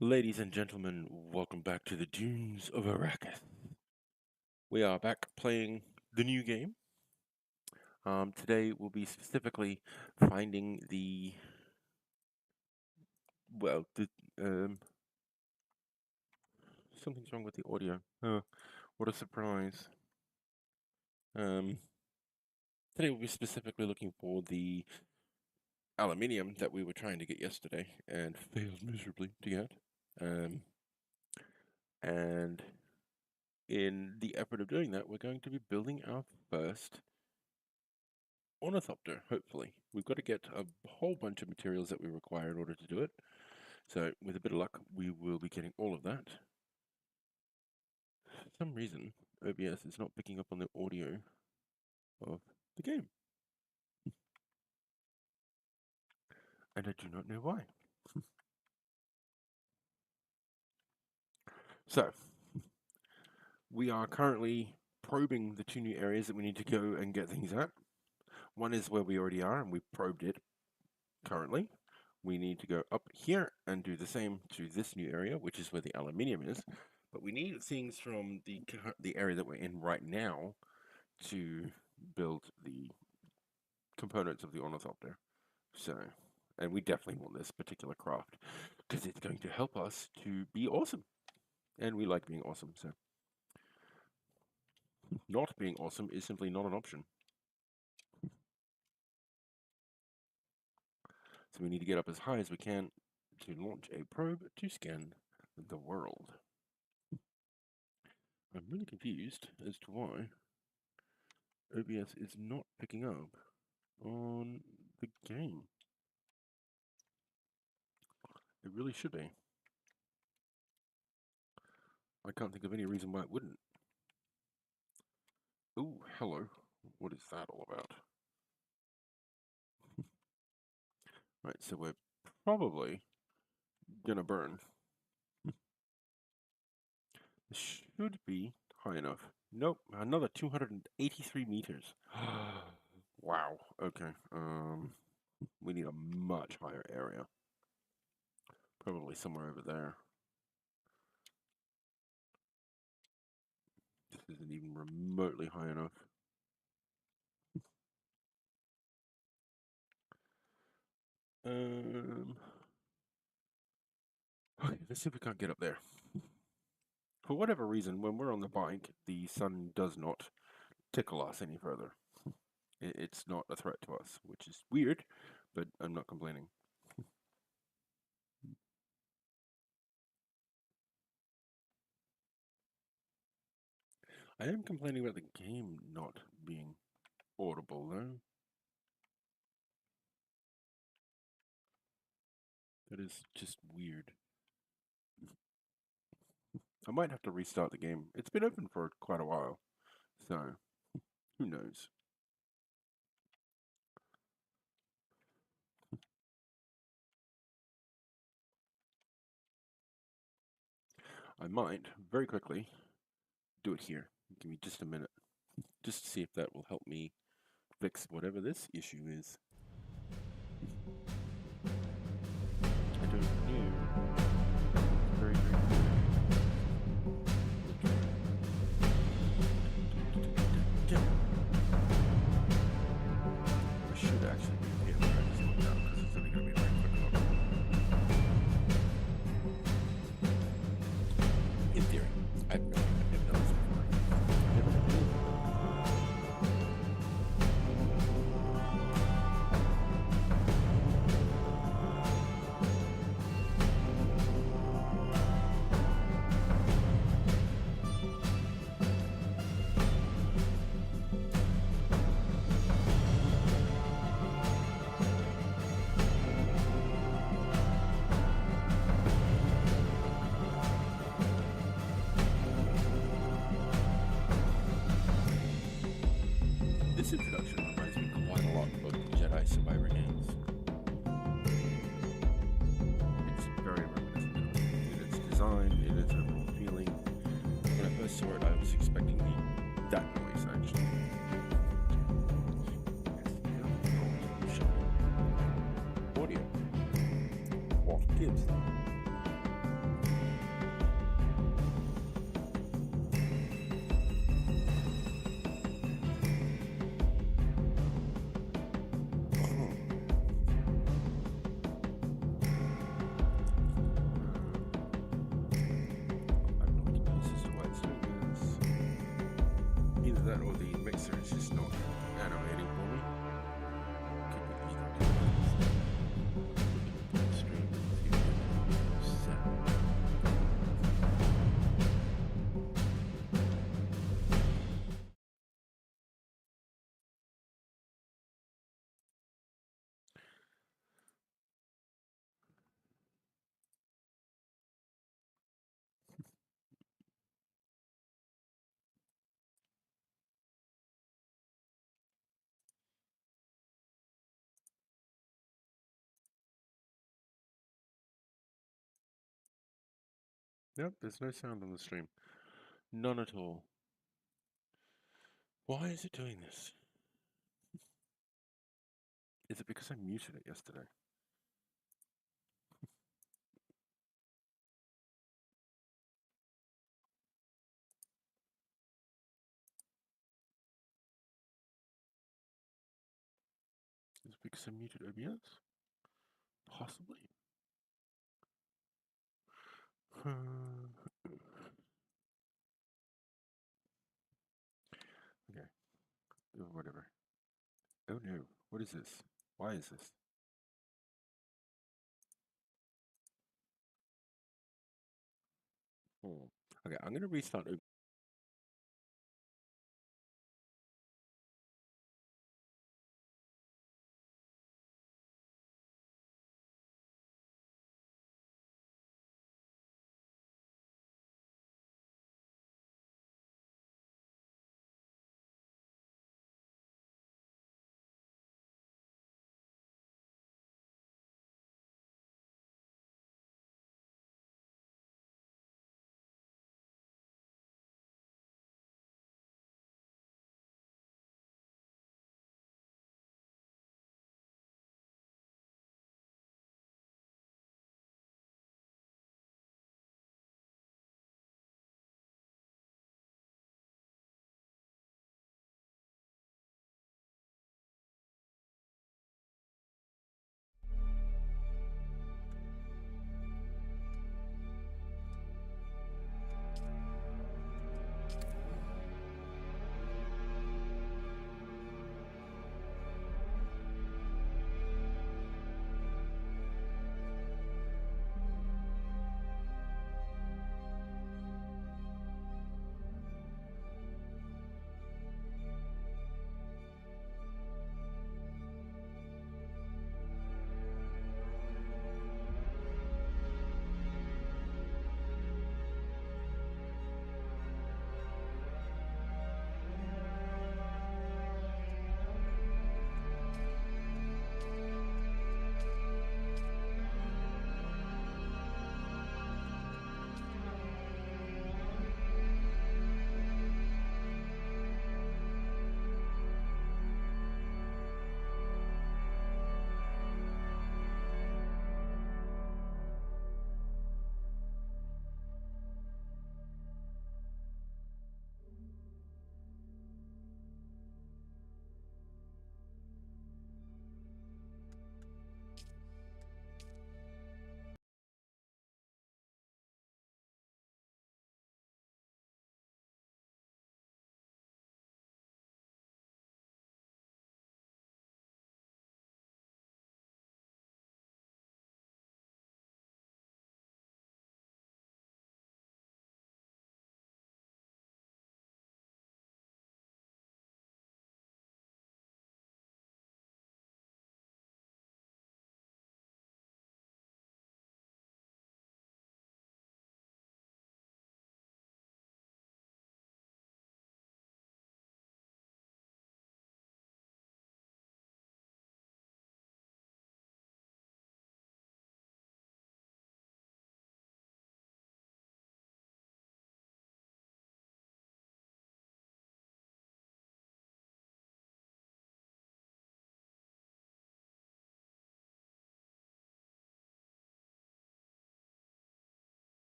Ladies and gentlemen, welcome back to the Dunes of Arrakis. We are back playing the new game. Today we'll be specifically finding well, the, um, something's wrong with the audio. What a surprise. Um, Today we'll be specifically looking for the aluminium that we were trying to get yesterday and failed miserably to get. Um, and in the effort of doing that, we're going to be building our first ornithopter, hopefully. We've got to get a whole bunch of materials that we require in order to do it. So with a bit of luck, we will be getting all of that. For some reason, OBS is not picking up on the audio of the game. And I do not know why. So, we are currently probing the two new areas that we need to go and get things at. One is where we already are, and we've probed it currently. We need to go up here and do the same to this new area, which is where the aluminium is. But we need things from the area that we're in right now to build the components of the ornithopter. So, and we definitely want this particular craft because it's going to help us to be awesome. And we like being awesome, so not being awesome is simply not an option. So we need to get up as high as we can to launch a probe to scan the world. I'm really confused as to why OBS is not picking up on the game. It really should be. I can't think of any reason why it wouldn't. Ooh, hello. What is that all about? Right, so we're probably gonna burn. This should be high enough. Nope, another 283 meters. Wow, okay. We need a much higher area. Probably somewhere over there. This isn't even remotely high enough. Okay, let's see if we can't get up there. For whatever reason, when we're on the bike, the sun does not tickle us any further. It's not a threat to us, which is weird, but I'm not complaining. I am complaining about the game not being audible, though. That is just weird. I might have to restart the game. It's been open for quite a while, so who knows? I might, very quickly, do it here. Give me just a minute, just to see if that will help me fix whatever this issue is. I don't know. Very, very I should actually be able to write this one down because it's only going to be a very quick look. In theory, I've never done this before. Never done it. This introduction reminds me quite a lot of the Jedi Survivor games. It's very reminiscent in its design, in its overall feeling. When I first saw it, I was expecting that noise actually. Audio. What gives? Either that or the mixer is just not animating for me. Could be either of those. Looking at the stream, see if we can sound. Yep, there's no sound on the stream. None at all. Why is it doing this? Is it because I muted it yesterday? Is it because I muted OBS? Possibly. Okay, whatever. Oh no, what is this? Why is this? Oh. Okay, I'm gonna restart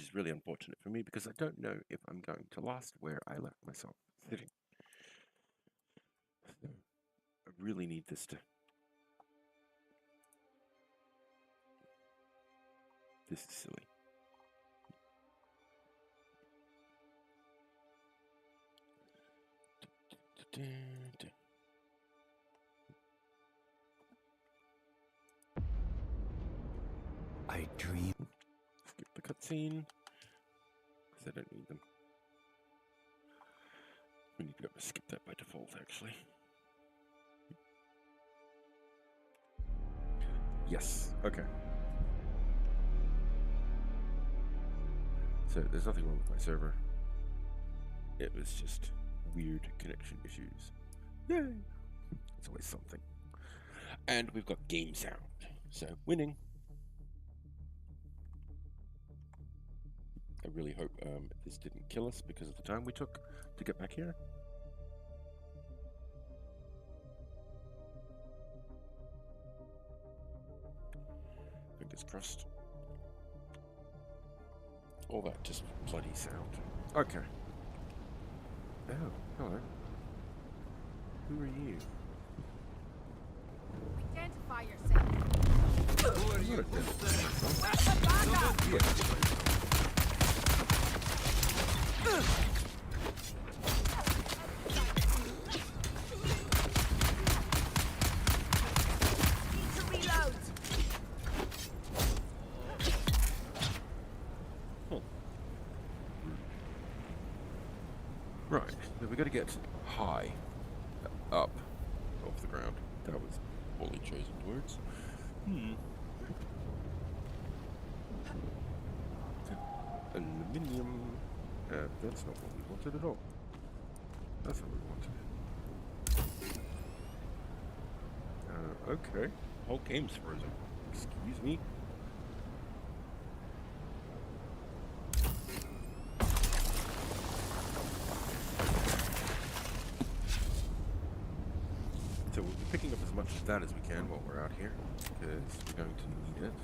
is really unfortunate for me because I don't know if I'm going to last where I left myself sitting. So I really need this to... This is silly. I dream. Skip the cutscene because I don't need them. We need to be able to skip that by default, actually. Yes. Okay. So there's nothing wrong with my server. It was just weird connection issues. Yay! It's always something. And we've got game sound. So winning. I really hope this didn't kill us because of the time we took to get back here. Fingers crossed. All that just bloody sound. Okay. Oh, hello. Who are you? Identify yourself. Who are you? Need to reload. Right, so we got to get high, up, off the ground. That was poorly chosen words. Aluminium. That's not what we wanted at all. That's what we wanted. Okay. Whole game's frozen. Excuse me. So we'll be picking up as much of that as we can while we're out here, because we're going to need it.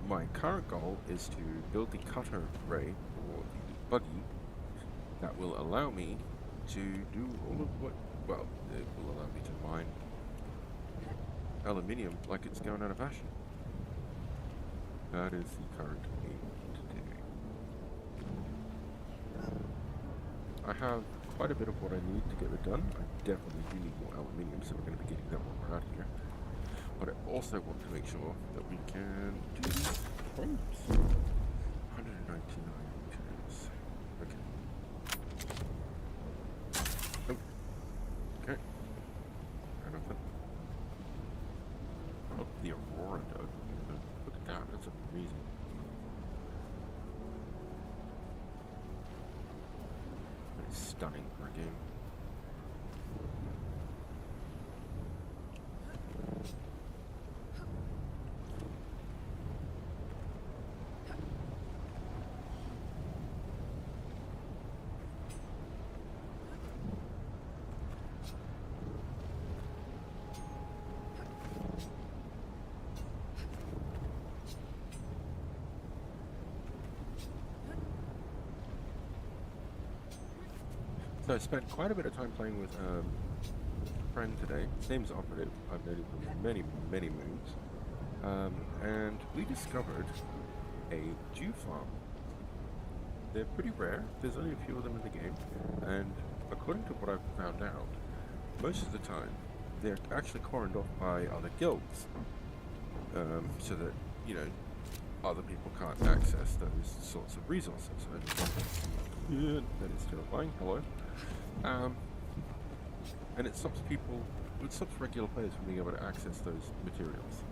My current goal is to build the cutter ray, or the buggy, that will allow me to do all of what, well, it will allow me to mine aluminium like it's going out of fashion. That is the current aim to do. I have quite a bit of what I need to get it done. I definitely do need more aluminium, so we're going to be getting that while we're out here. But I also want to make sure that we can do probes. 199 meters. Okay. Oh. Okay. Fair enough then. Oh, the Aurora dog. Look at that. That's amazing. That is stunning for a game. So I spent quite a bit of time playing with a friend today. His name's Operative. I've known him for many, many moons. And we discovered a dew farm. They're pretty rare. There's only a few of them in the game. And according to what I've found out, most of the time they're actually cordoned off by other guilds. So that, you know, other people can't access those sorts of resources. And that is terrifying. Hello. And it stops regular players from being able to access those materials.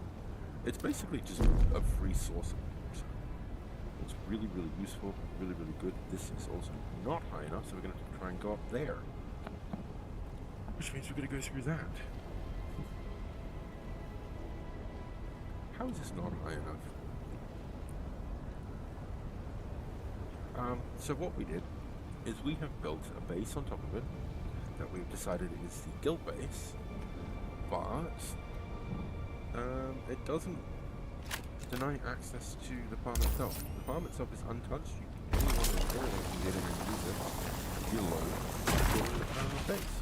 It's basically just a free source of it. It's really, really useful, really, really good. This is also not high enough, so we're going to have to try and go up there. Which means we're going to go through that. How is this not high enough? So what we did is we have built a base on top of it that we've decided is the guild base, but it doesn't deny access to the farm itself. The farm itself is untouched. Anyone can get in and use it, reload your base,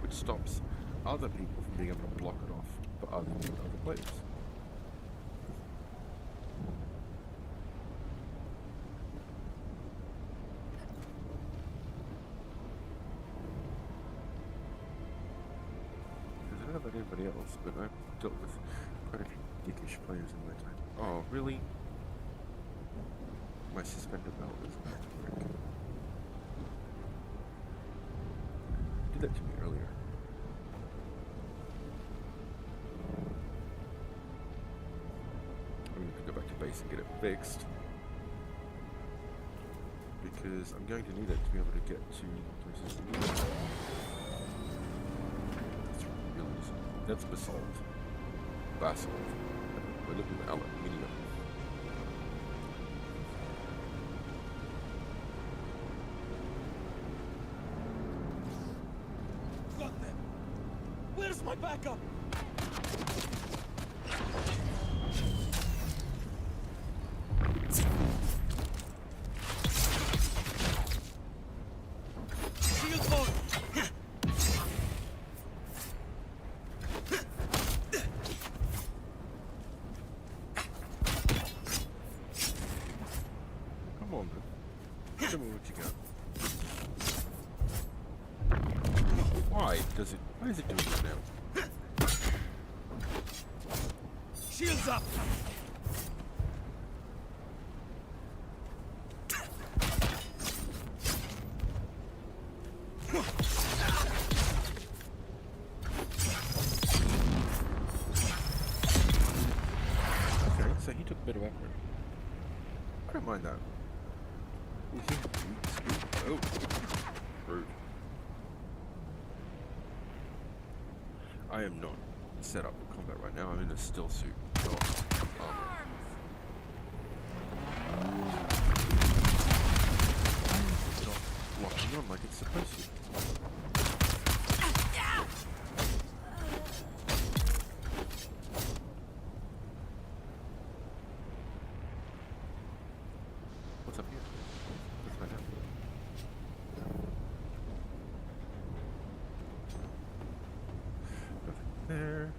which stops other people from being able to block it off for other players. Because I don't know about anybody else, but I've dealt with quite a few dickish players in my time. Oh, really? My suspended belt is about to break. Did that to me earlier. I'm going to go back to base and get it fixed. Because I'm going to need it to be able to get to places. That's basalt. Basalt. We're looking at aluminium. Got them! Where's my backup? Shield on! Come on, man. Show me what you got. Why is it doing that now? Shields up! Okay, so he took a bit of effort. I don't mind that. Oh, rude. I am not set up for combat right now. I'm in a still suit. Not armor. It's not locking on like it's supposed to. What's up here? Let's find out. Nothing there.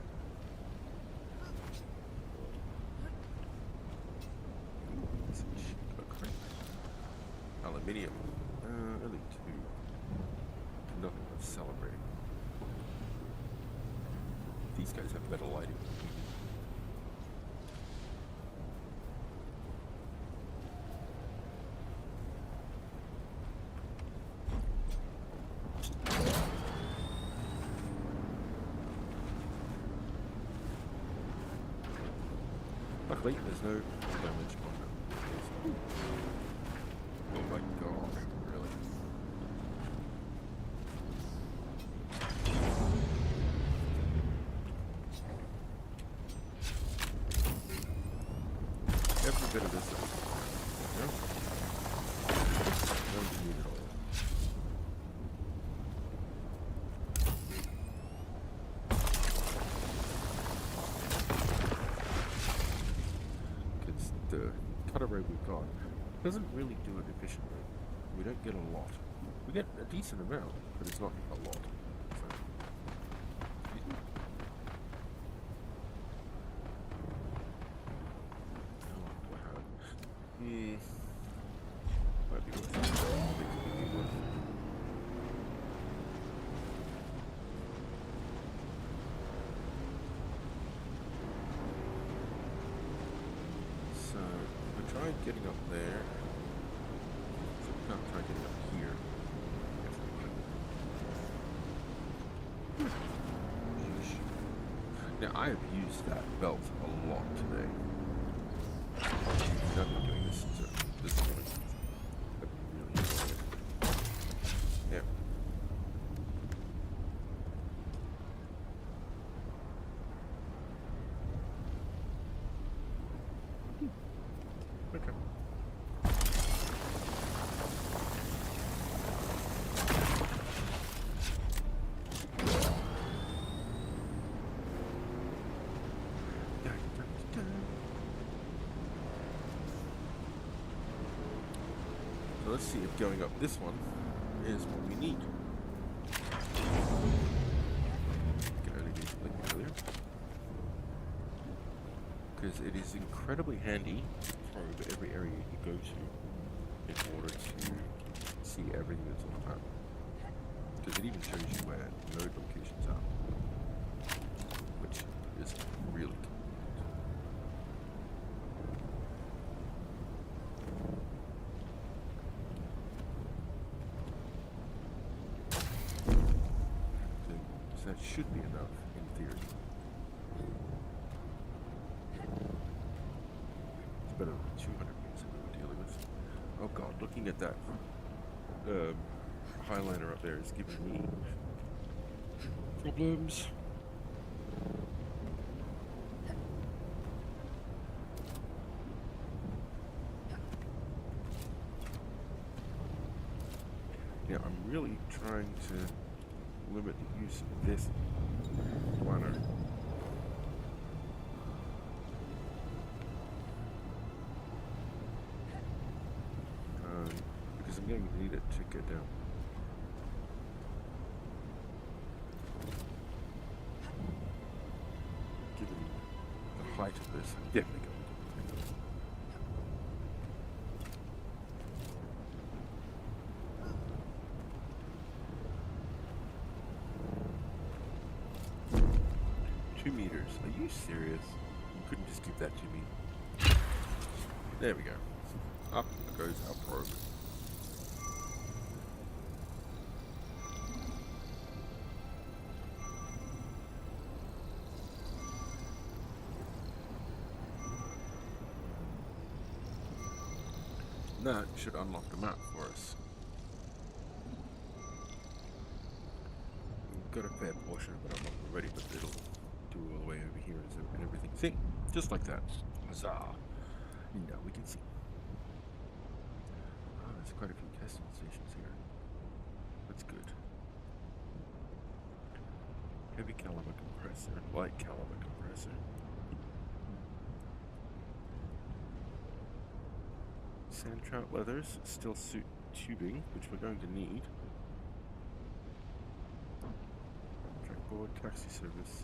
Aluminium. Only two. Nothing worth celebrating. These guys have better lighting. Luckily, there's no damage on them. Oh my god, really? Every bit of this is... No? Don't need it all. The cutaway we've got doesn't really do it efficiently. We don't get a lot. We get a decent amount, but it's not a lot. So, excuse me. Oh, wow. Might be worth it. So, we tried getting up there. So we can't try getting up here. Guess we can. Now, I have used that belt a lot today. I've been doing this since this morning. I've been really enjoying it. Yeah. Okay. Now let's see if going up this one is what we need. Can only do something earlier. Because it is incredibly handy to probe every area you go to in order to see everything that's on the map. Because it even shows you where node locations are, which is really convenient. So that should be enough in theory. It's better than 200 meters that we were dealing with. Oh god, looking at that highliner up there is giving me problems. Yeah, I'm really trying to limit the use of this liner. Because I'm going to need it to get down. Given the height of this, I'm definitely going to. Meters. Are you serious? You couldn't just give that to me. There we go. Up goes our probe. That should unlock the map for us. We've got a fair portion of it unlocked already, but it'll do all the way over here and everything. See? Just like that. Huzzah! Now we can see. Oh, there's quite a few testing stations here. That's good. Heavy caliber compressor, light caliber compressor. Sand trout leathers, still suit tubing, which we're going to need. Trackboard, taxi service.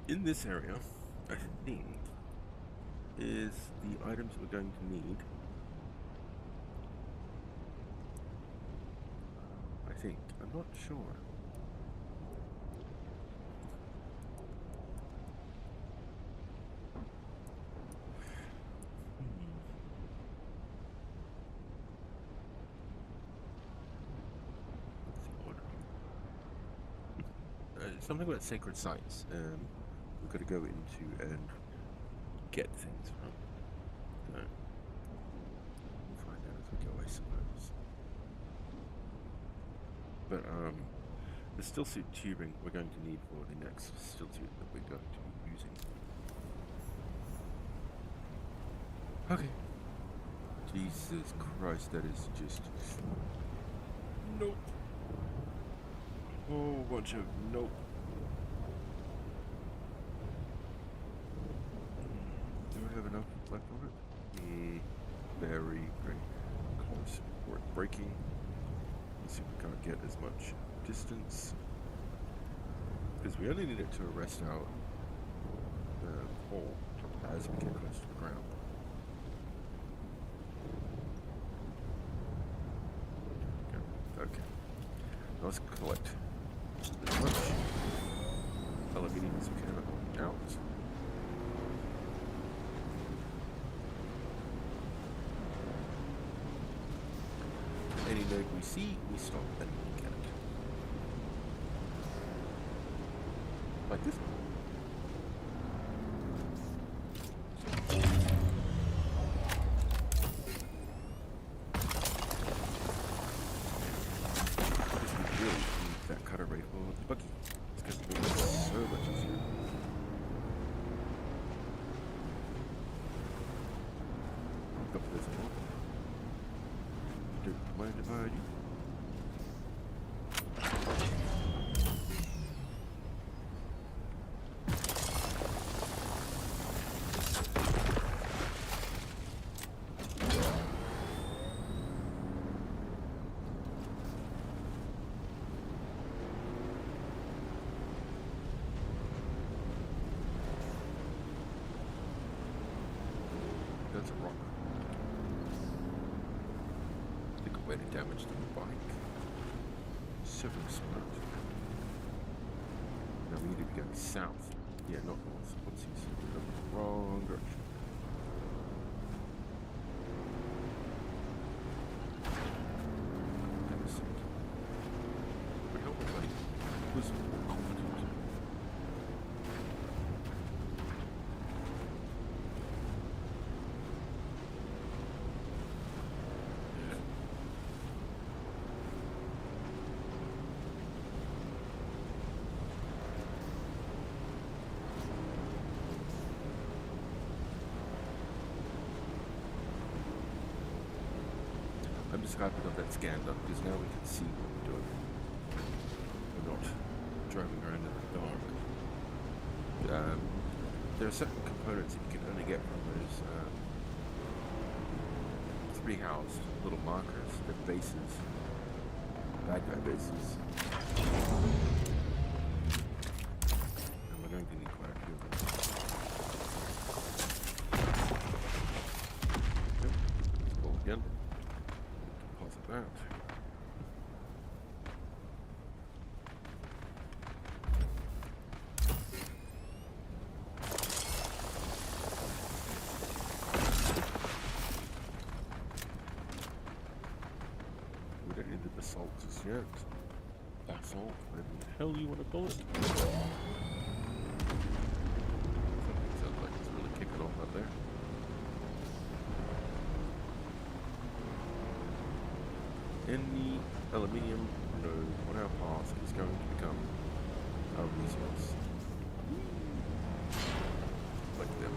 In this area, I think, is the items we're going to need. I think. I'm not sure. What's the order? Something about sacred sites. We've got to go into and get things from. So we'll find out as we go, I suppose. But the still suit tubing we're going to need for the next still suit that we're going to be using. Okay. Jesus Christ, that is just nope. Whole bunch of nope. Do I have enough left of it? Very, very close. We're braking. Let's see if we can't get as much distance. Because we only need it to arrest out the pole as we get close to the ground. Okay. Now let's collect as much aluminium as we can out. Any node we see, we stop and look at it. Like this one. of rock. I think a way to damage the bike. So smart. Now we need to be going south. Yeah, not north. Whoopsies. We're going the wrong direction. Was more confident. I'm just glad we got that scan done because now we can see what we're doing. We're not driving around in the dark. There are certain components that you can only get from those three-housed little markers, the bases, bad guy bases. And we're going to need quite a few of them. Yep. Let's go again. Deposit that. Basalt just yet. Basalt, whatever the hell you want to call it. Something sounds like it's really kicking off out there. Any aluminium node on our path is going to become a resource. Like them.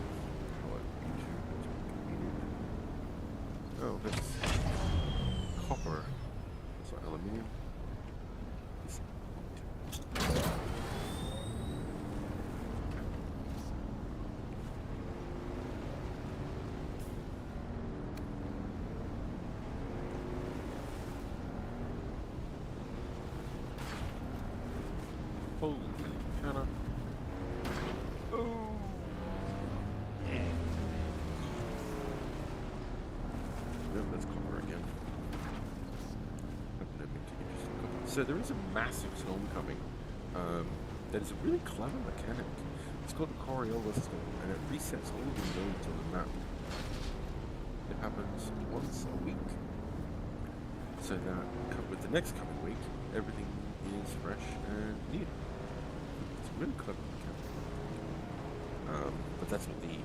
Oh, that's copper. So aluminium. Holy Hannah. Oh. Yep, that's copper again. So there is a massive storm coming. That is a really clever mechanic. It's called the Coriolis storm, and it resets all the nodes on the map. It happens once a week. So that with the next coming week, everything is fresh and new. It's a really clever mechanic. But that's what the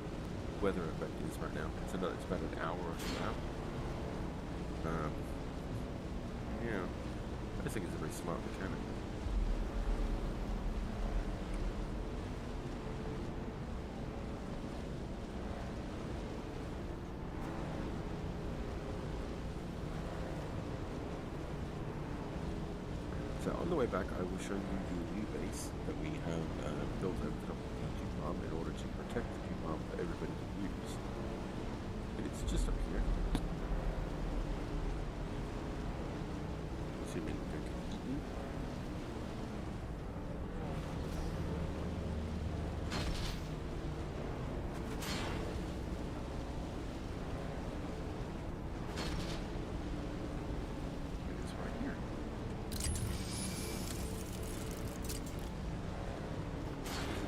weather effect is right now. It's about an hour or so out. Yeah. I think it's a very smart mechanic. So on the way back, I will show you the new base that we have built over the top of the G farm in order to protect the G farm for everybody to use. And it's just up here. Zoom in.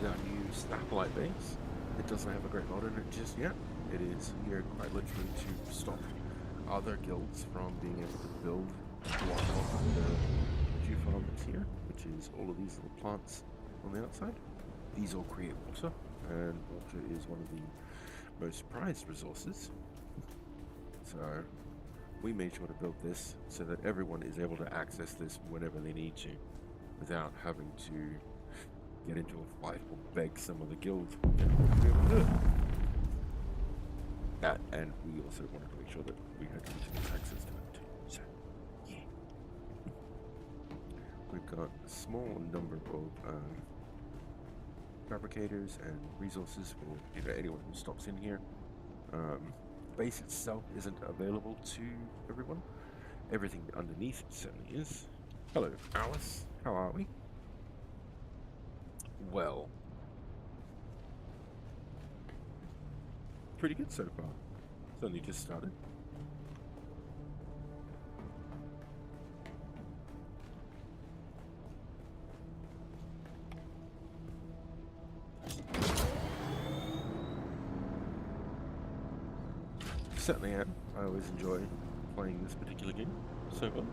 Our new satellite base. It doesn't have a great lot in it just yet. It is here quite literally to stop other guilds from being able to build block off the dew farm that's here, which is all of these little plants on the outside. These all create water, and water is one of the most prized resources. So we made sure to build this so that everyone is able to access this whenever they need to, without having to get into a fight or beg some of the guild in order to be able to do it. And we also wanted to make sure that we had continuous access to it too. So, yeah. We've got a small number of fabricators and resources for anyone who stops in here. The base itself isn't available to everyone. Everything underneath certainly is. Hello, Alice. How are we? Well, pretty good so far. only just started. Certainly am. I always enjoy playing this particular game. So fun.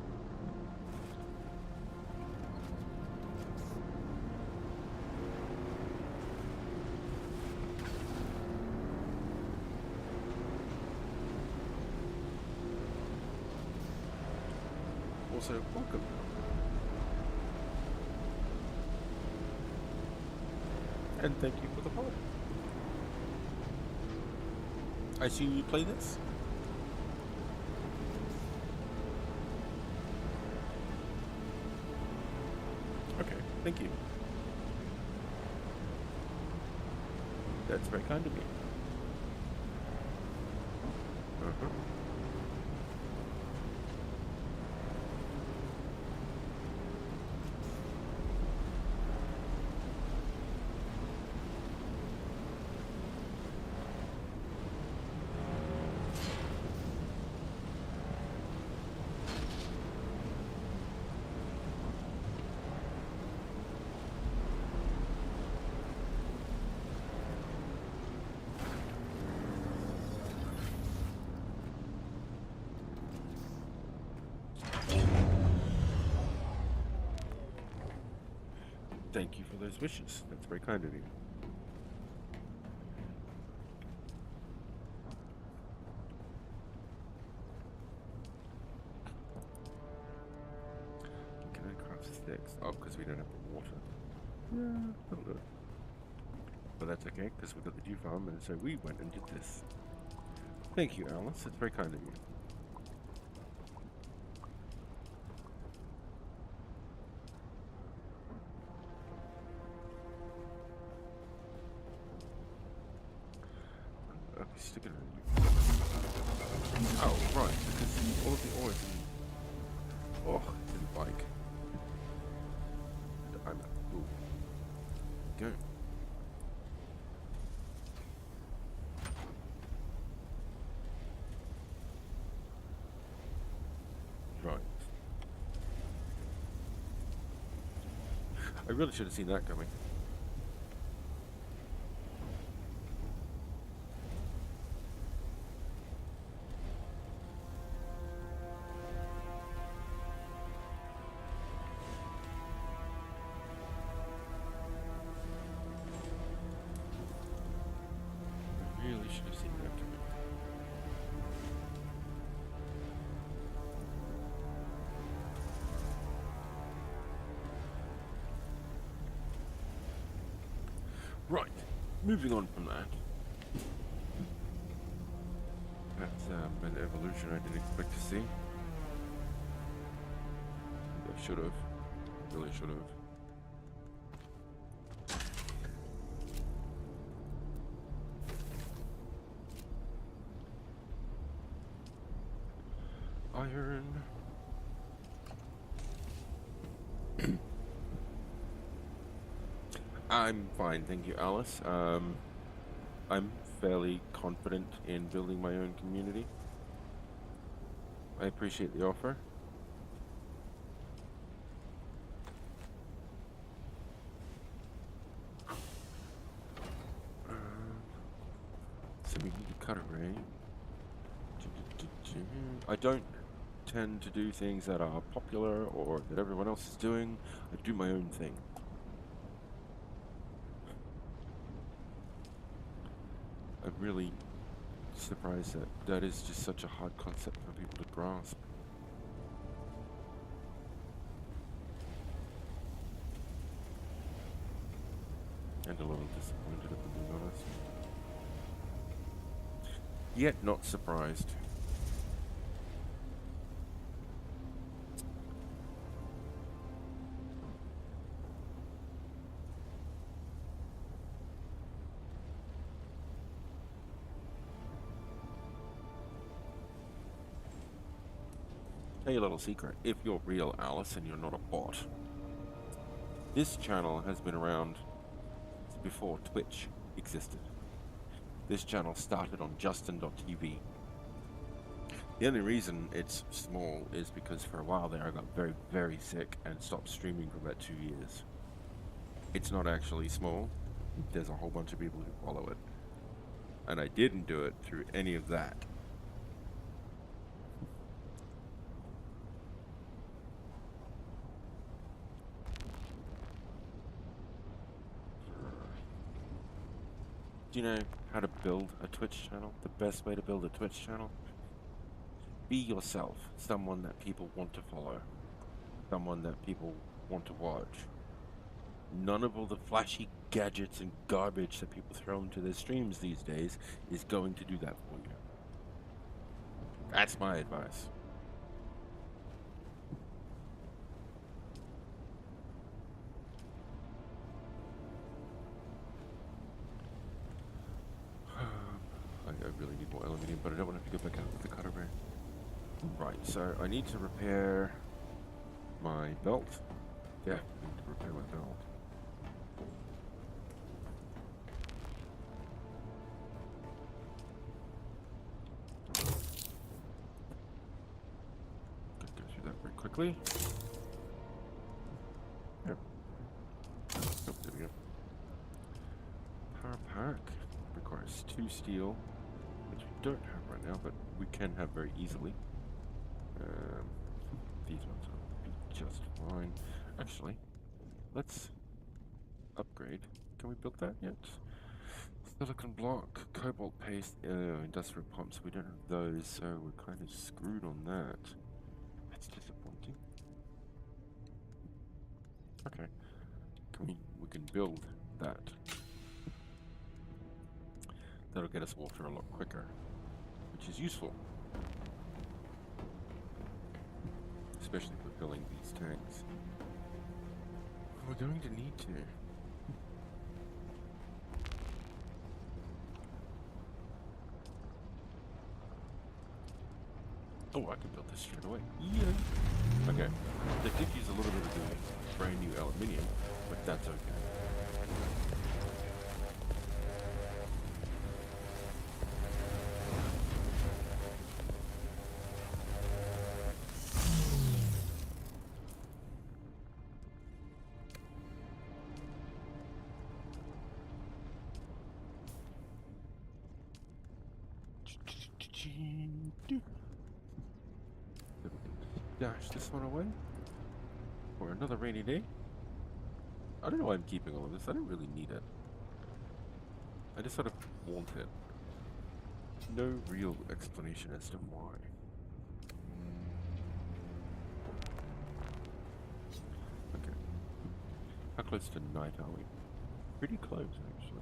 Also, welcome. And thank you for the follow. I assume you play this? Okay, thank you. That's very kind of you. Uh-huh. Thank you for those wishes. That's very kind of you. Can I craft sticks? Oh, because we don't have the water. Yeah, that'll do it. But that's okay, because we've got the dew farm, and so we went and did this. Thank you, Alice. It's very kind of you. Okay, stick it in. Oh, right, because all of the ore is in... Oh, it's in the bike. And I'm... Ooh. Go. Right. I really should have seen that coming. I really should have seen that coming. Right, moving on from that. That's an evolution I didn't expect to see. I should have. Really should have. Iron. I'm fine, thank you, Alice. I'm fairly confident in building my own community. I appreciate the offer. So we need to cut array. I don't tend to do things that are popular or that everyone else is doing. I do my own thing. I'm really surprised that that is just such a hard concept for people to grasp. And a little disappointed, if I'm being honest. Yet not surprised. Tell you a little secret, if you're real Alice and you're not a bot, this channel has been around before Twitch existed. This channel started on Justin.tv The only reason it's small is because for a while there I got very, very sick and stopped streaming for about 2 years. It's not actually small. There's a whole bunch of people who follow it. And I didn't do it through any of that. Do you know how to build a Twitch channel? The best way to build a Twitch channel? Be yourself, someone that people want to follow, someone that people want to watch. None of all the flashy gadgets and garbage that people throw into their streams these days is going to do that for you. That's my advice. I really need more aluminium, but I don't want to have to go back out with the cutter ray. Right, so I need to repair my belt. Yeah, I need to repair my belt. Let's go through that very quickly. Yep. Oh, there we go. Power pack requires 2 steel, which we don't have right now, but we can have very easily. These ones will be just fine. Actually, let's upgrade. Can we build that yet? Silicon block, cobalt paste, industrial pumps. We don't have those, so we're kind of screwed on that. That's disappointing. Okay, we can build that. That'll get us water a lot quicker, which is useful. Especially for filling these tanks. We're going to need to. Oh, I can build this straight away. Yeah. Okay. They did use a little bit of the brand new aluminium, but that's okay. Dash this one away for another rainy day. I don't know why I'm keeping all of this. I don't really need it. I just sort of want it. No real explanation as to why. Okay. How close to night are we? Pretty close, actually.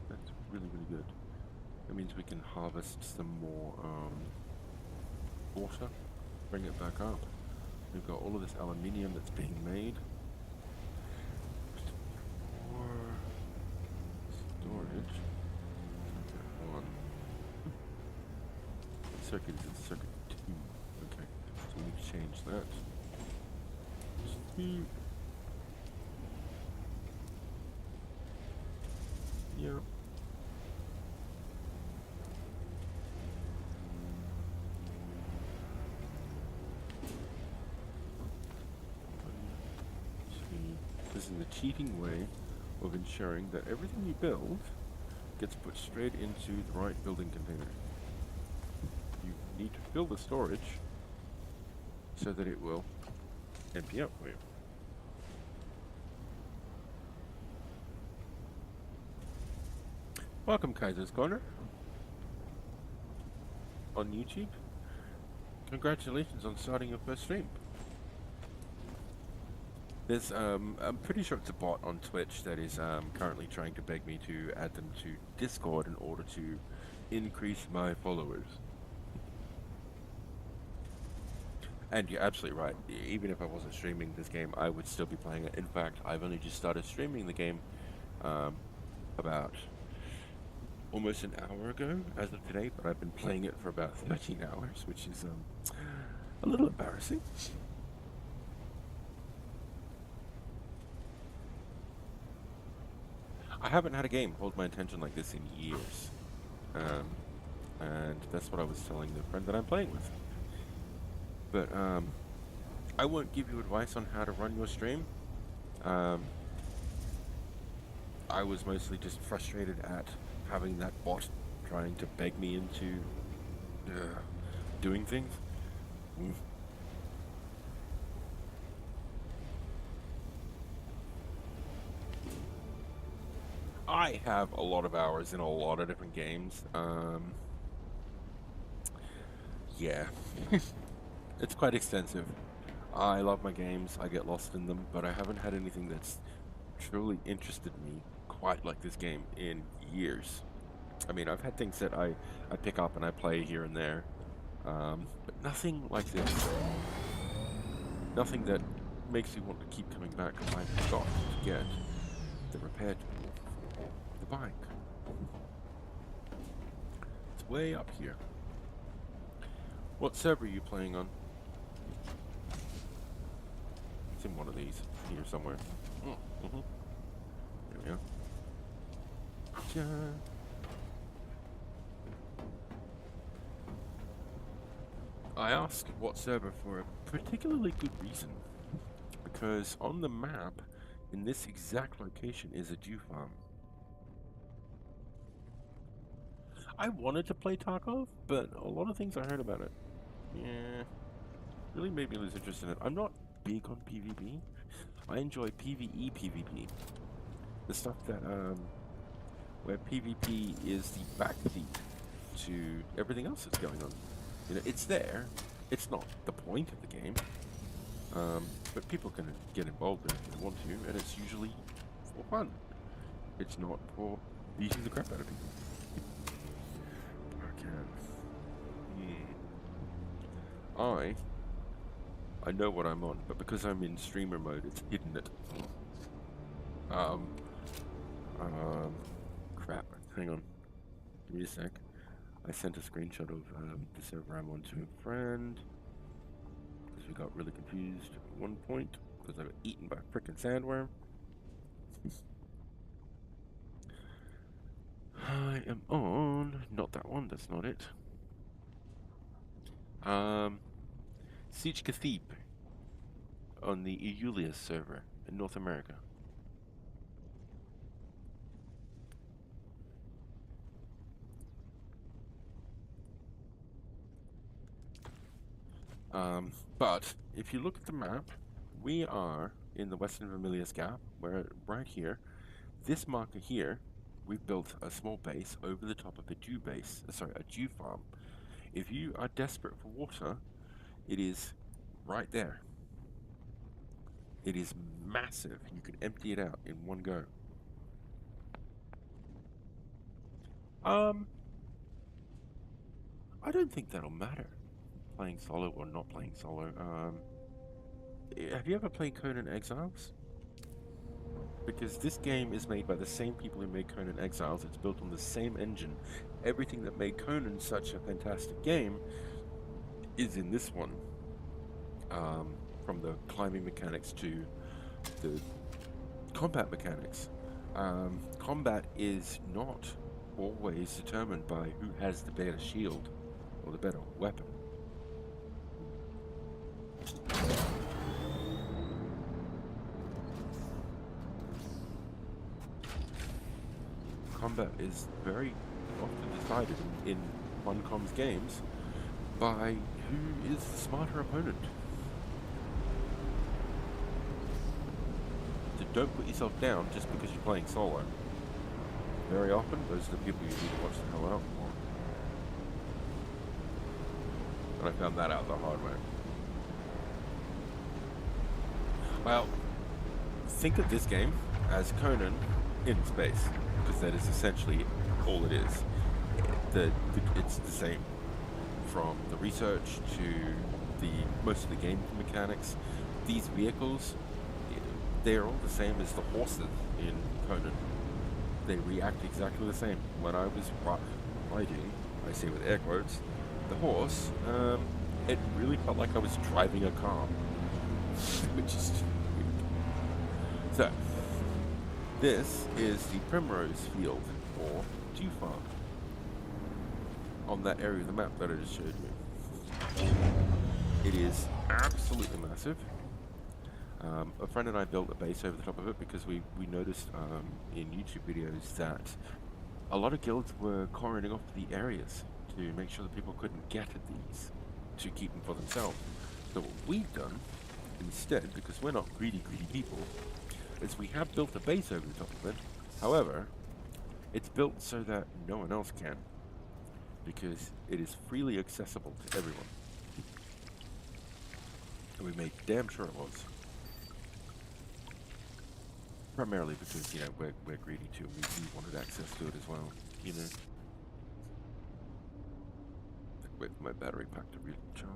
That's really, really good. That means we can harvest some more water. Bring it back up. We've got all of this aluminium that's being made. For storage. Circuit 1. Circuit is in circuit 2. Okay, so we need to change that. 2. Yeah. This is a cheating way of ensuring that everything you build gets put straight into the right building container. You need to fill the storage so that it will empty out for you. Welcome, Kaiser's Corner on YouTube. Congratulations on starting your first stream. There's, I'm pretty sure it's a bot on Twitch that is currently trying to beg me to add them to Discord in order to increase my followers. And you're absolutely right. Even if I wasn't streaming this game, I would still be playing it. In fact, I've only just started streaming the game about almost an hour ago as of today, but I've been playing it for about 13 hours, which is a little embarrassing. I haven't had a game hold my attention like this in years. and that's what I was telling the friend that I'm playing with. But I won't give you advice on how to run your stream. Um, I was mostly just frustrated at having that bot trying to beg me into doing things. Mm. I have a lot of hours in a lot of different games. Yeah, it's quite extensive. I love my games, I get lost in them, but I haven't had anything that's truly interested me quite like this game in years. I mean, I've had things that I pick up and I play here and there, but nothing like this. Nothing that makes you want to keep coming back. I've got to get the repair tool for the bike. It's way up here. What server are you playing on? It's in one of these, here somewhere. Mm-hmm. There we go. I asked what server for a particularly good reason. Because on the map, in this exact location, is a Jew farm. I wanted to play Tarkov, but a lot of things I heard about it, yeah, really made me lose interest in it. I'm not big on PvP. I enjoy PvE PvP. The stuff that, where PvP is the backseat to everything else that's going on. You know, it's there. It's not the point of the game. But people can get involved in it if they want to, and it's usually for fun. It's not for beating the crap out of people. I know what I'm on, but because I'm in streamer mode, it's hidden it. Crap. Hang on. Give me a sec. I sent a screenshot of the server I'm on to a friend. Because we got really confused at one point. Because I got eaten by a frickin' sandworm. I am on... Not that one, that's not it. Siege Cathep on the Eulius server in North America. But if you look at the map, we are in the Western Vermilius Gap, where right here, this marker here, we've built a small base over the top of a Jew base, a Jew farm. If you are desperate for water, it is right there. It is massive. You can empty it out in one go. I don't think that'll matter, playing solo or not playing solo. Have you ever played Conan Exiles? Because this game is made by the same people who made Conan Exiles. It's built on the same engine. Everything that made Conan such a fantastic game is in this one. From the climbing mechanics to the combat mechanics. Combat is not always determined by who has the better shield or the better weapon. Combat is very often decided in Funcom's games by who is the smarter opponent. So don't put yourself down just because you're playing solo. Very often, those are the people you need to watch the hell out for. And I found that out the hard way. Well, think of this game as Conan in space, because that is essentially all it is. It's the same, from the research to most of the game mechanics. These vehicles, they're all the same as the horses in Conan. They react exactly the same. When I was riding, I say with air quotes, the horse, it really felt like I was driving a car, which is weird. So, this is the Primrose Field, or Dew Farm. on that area of the map that I just showed you. It is absolutely massive. A friend and I built a base over the top of it because we noticed in YouTube videos that a lot of guilds were coroning off the areas to make sure that people couldn't get at these to keep them for themselves. So what we've done instead, because we're not greedy people, is we have built a base over the top of it. However, it's built so that no one else can, because it is freely accessible to everyone. And we made damn sure it was. Primarily because, you know, we're greedy too, and we wanted access to it as well, you know. Wait for my battery pack to recharge.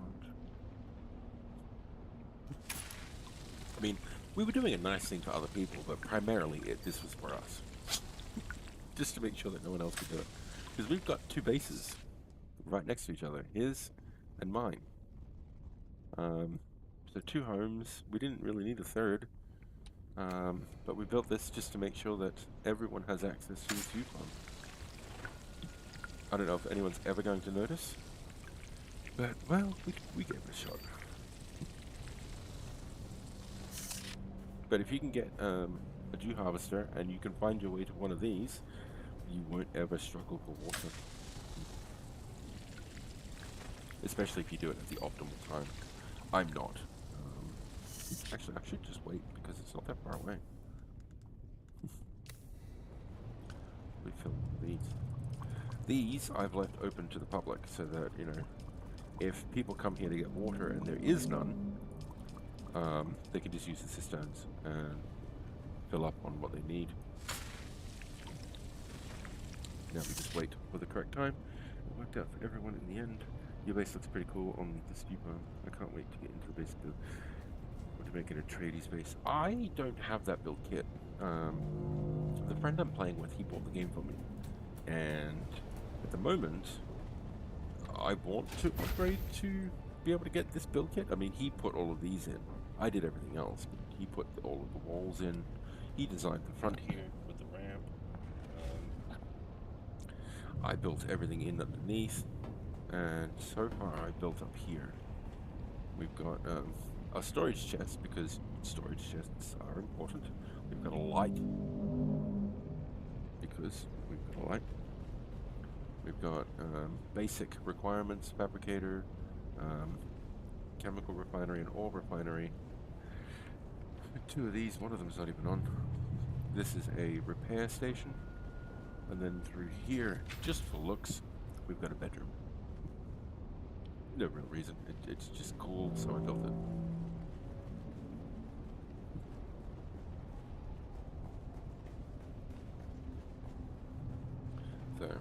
I mean, we were doing a nice thing for other people, but primarily this was for us. Just to make sure that no one else could do it. Because we've got two bases right next to each other, his and mine. So two homes. We didn't really need a third. But we built this just to make sure that everyone has access to the view farm. I don't know if anyone's ever going to notice, but, well, we gave it a shot. But if you can get a dew harvester and you can find your way to one of these, you won't ever struggle for water. Especially if you do it at the optimal time. I'm not. Actually, I should just wait because it's not that far away. We fill these. These I've left open to the public so that, you know, if people come here to get water and there is none, they can just use the cisterns and fill up on what they need. Now we just wait for the correct time. It worked out for everyone in the end. Your base looks pretty cool on the steep farm. I can't wait to get into the base build. Or to make it a tradie space. I don't have that build kit. The friend I'm playing with, he bought the game for me. And at the moment, I want to upgrade to be able to get this build kit. I mean, he put all of these in. I did everything else, but he put all of the walls in. He designed the front here with the ramp. I built everything in underneath. And so far, I built up here. We've got a storage chest, because storage chests are important. We've got a light, because we've got a light. We've got basic requirements, fabricator, chemical refinery, and ore refinery. Two of these, one of them is not even on. This is a repair station. And then through here, just for looks, we've got a bedroom. No real reason. It's just cool, so I built it. So,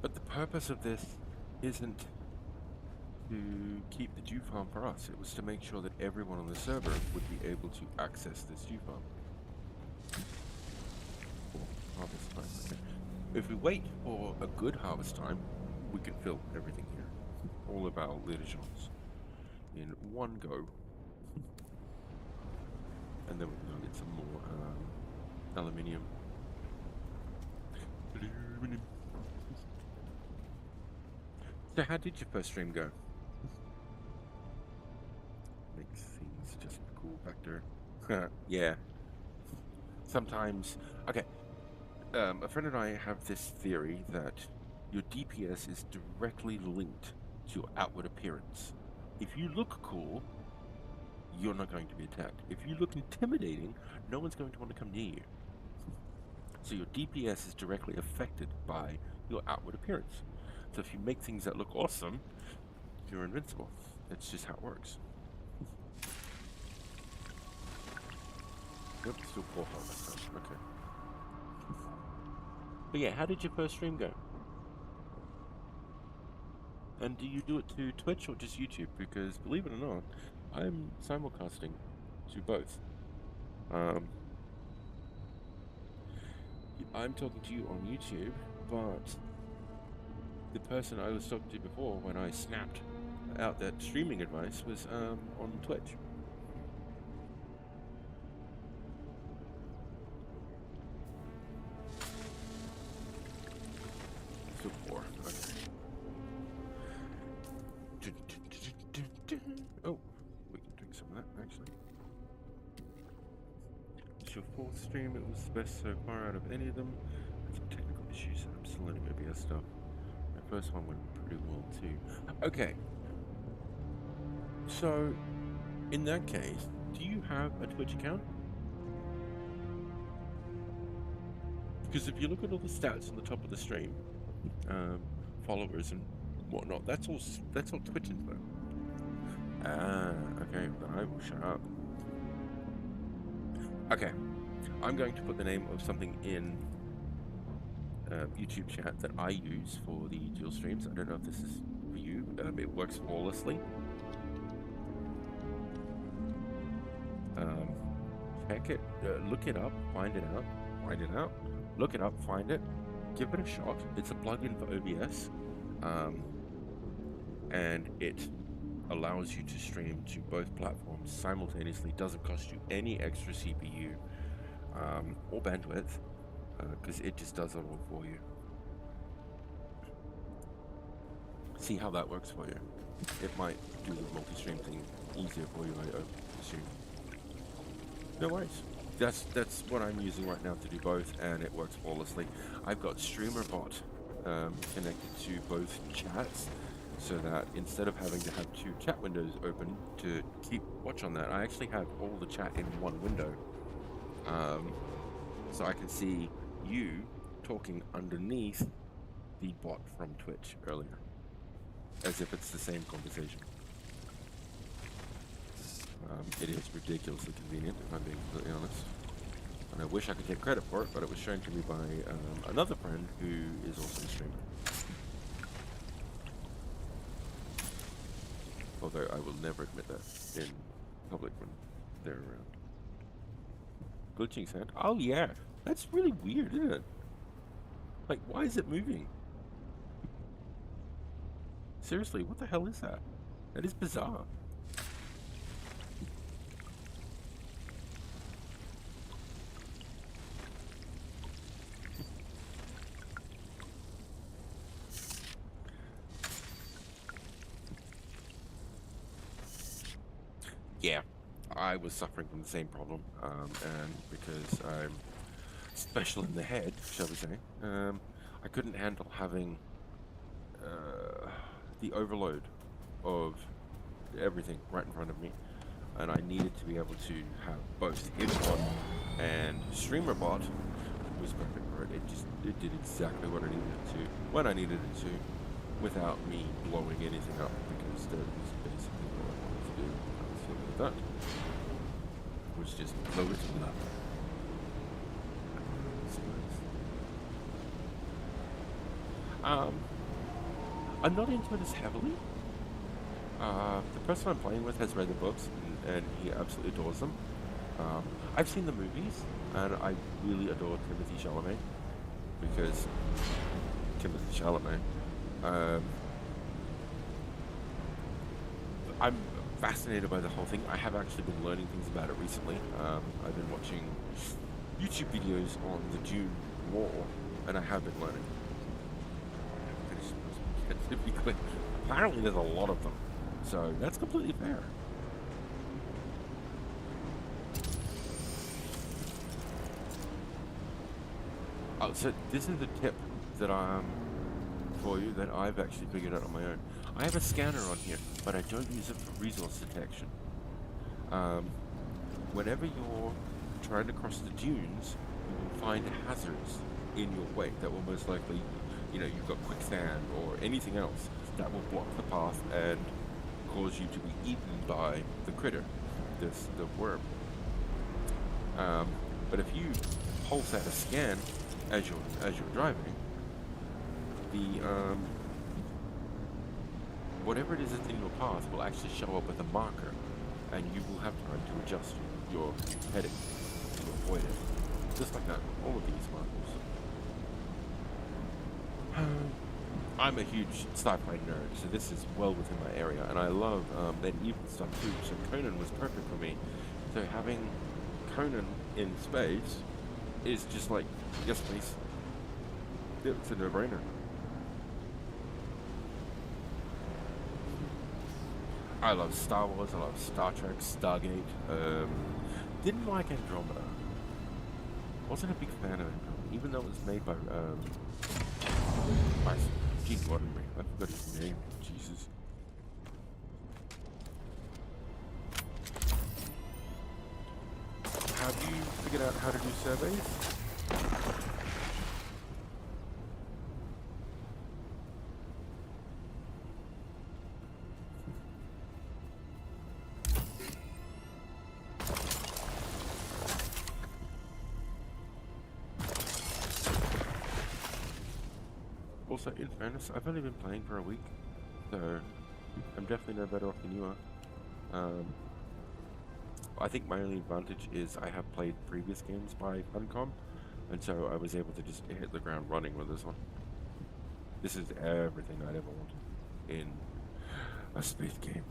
but the purpose of this isn't to keep the dew farm for us. It was to make sure that everyone on the server would be able to access this dew farm. Harvest time. Okay. If we wait for a good harvest time, we can fill everything here. All of our legions in one go. And then we can go get some more aluminium. So how did your first stream go? Makes things just cool factor. Yeah. Sometimes, okay. A friend and I have this theory that your DPS is directly linked to your outward appearance. If you look cool, you're not going to be attacked. If you look intimidating, no one's going to want to come near you. So your DPS is directly affected by your outward appearance. So if you make things that look awesome, you're invincible. That's just how it works. Yep, still 4 health. Okay. But yeah, how did your first stream go? And do you do it to Twitch or just YouTube? Because believe it or not, I'm simulcasting to both. I'm talking to you on YouTube, but the person I was talking to before when I snapped out that streaming advice was on Twitch. So 4. Okay. stream, it was the best so far out of any of them. Had some technical issues and I'm still learning OBS stuff. My first one went pretty well too. Okay, so in that case, do you have a Twitch account? Because if you look at all the stats on the top of the stream, followers and whatnot, that's all Twitch info. Ah, okay, then I will shut up. Okay, I'm going to put the name of something in YouTube chat that I use for the dual streams. I don't know if this is for you. It works flawlessly. Check it, look it up, find it out, look it up, find it, give it a shot. It's a plugin for OBS, and it allows you to stream to both platforms simultaneously. Doesn't cost you any extra CPU or bandwidth, because it just does it all for you. See how that works for you. It might do the multi-stream thing easier for you, I assume. No worries. That's what I'm using right now to do both, and it works flawlessly. I've got StreamerBot connected to both chats, so that instead of having to have two chat windows open to keep watch on that, I actually have all the chat in one window. So I can see you talking underneath the bot from Twitch earlier, as if it's the same conversation. It is ridiculously convenient, if I'm being completely honest. And I wish I could take credit for it, but it was shown to me by another friend who is also a streamer. Although I will never admit that in public when they're around. Glitching sound? Oh yeah, that's really weird, isn't it? Like, why is it moving? Seriously, what the hell is that? That is bizarre. Yeah, I was suffering from the same problem, and because I'm special in the head, shall we say, I couldn't handle having the overload of everything right in front of me, and I needed to be able to have both HitBot and StreamerBot was perfect for it. It did exactly what I needed it to when I needed it to, without me blowing anything up, because that was basically what I wanted to do. That was just blow it up. I'm not into it as heavily. The person I'm playing with has read the books, and he absolutely adores them. I've seen the movies, and I really adore Timothy Chalamet, because Timothy Chalamet. I'm fascinated by the whole thing. I have actually been learning things about it recently. I've been watching YouTube videos on the Dune war, and I have been learning. To be clear, apparently there's a lot of them, so that's completely fair. Oh, so this is a tip that for you that I've actually figured out on my own. I have a scanner on here, but I don't use it for resource detection. Whenever you're trying to cross the dunes, you will find hazards in your way that will most likely, you've got quicksand or anything else that will block the path and cause you to be eaten by the critter, the worm. But if you pulse out a scan as you're driving, the whatever it is that's in your path will actually show up with a marker, and you will have time to adjust your heading to avoid it. Just like that, all of these markers. I'm a huge sci-fi nerd, so this is well within my area, and I love medieval stuff too, so Conan was perfect for me. So having Conan in space is just like, yes please. It's a no-brainer. I love Star Wars, I love Star Trek, Stargate. Didn't like Andromeda. Wasn't a big fan of it, even though it was made by Gene Roddenberry. I forgot his name. Jesus. Have you figured out how to do surveys? Also, in fairness, I've only been playing for a week, so I'm definitely no better off than you are. I think my only advantage is I have played previous games by Funcom, and so I was able to just hit the ground running with this one. This is everything I'd ever wanted in a space game.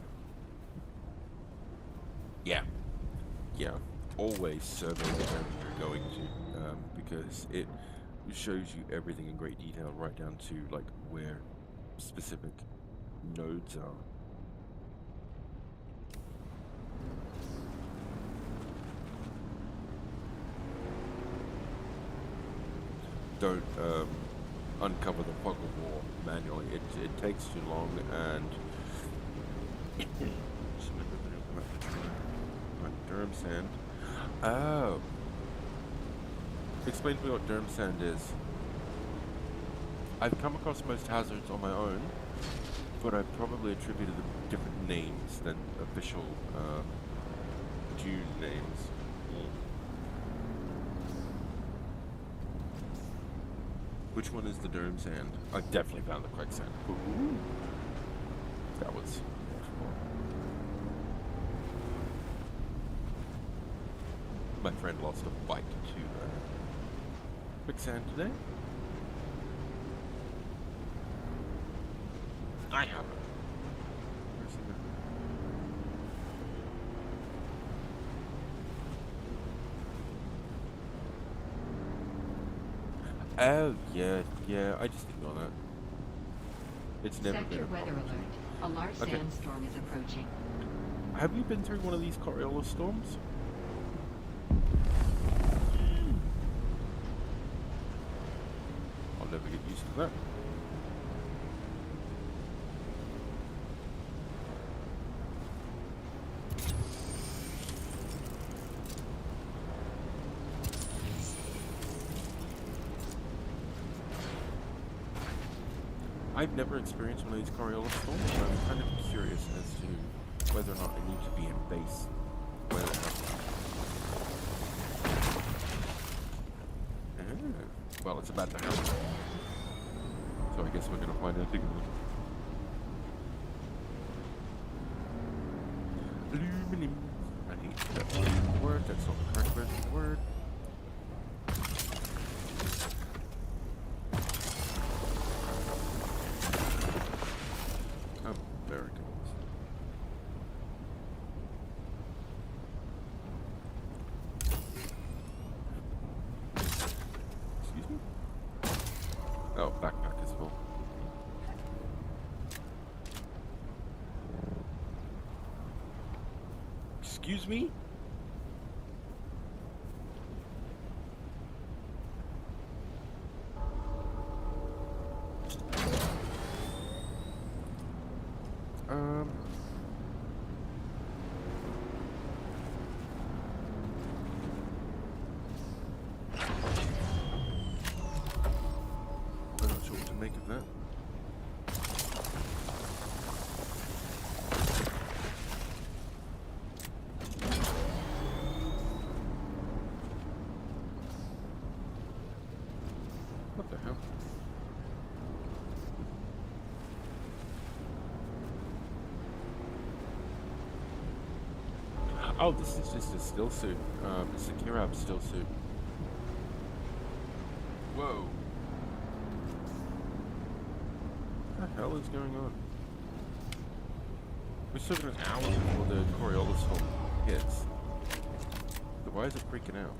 Yeah. Always survey the area you're going to, because it shows you everything in great detail, right down to like where specific nodes are. Don't uncover the fog of war manually. It takes too long, and Durham sand. Oh, explain to me what Durham sand is. I've come across most hazards on my own, but I've probably attributed them different names than official Dune names. Which one is the Durham sand? I definitely found the quicksand. Ooh. That was... My friend lost a fight to quicksand today. I have it. Where's the... Oh, yeah, I just ignore that. It's never been Sector a weather problem. alert. A large Okay. sandstorm is approaching. Have you been through one of these Coriolis storms? I'll never get used to that. I've never experienced one of these Coriolis storms, so I'm kind of curious as to whether or not I need to be in base when it happens. Well, it's about to happen. So I guess we're going to find out together. Aluminum. I need that word. That's not the correct version of the word. Oh, there it goes. Excuse me? Oh, backpack is full. Excuse me? I'm not sure what to make of that. What the hell? Oh, this is just a still suit. It's a Kirab still suit. Whoa. What the hell is going on? We're still got an hour before the Coriolis storm hits. So why is it freaking out?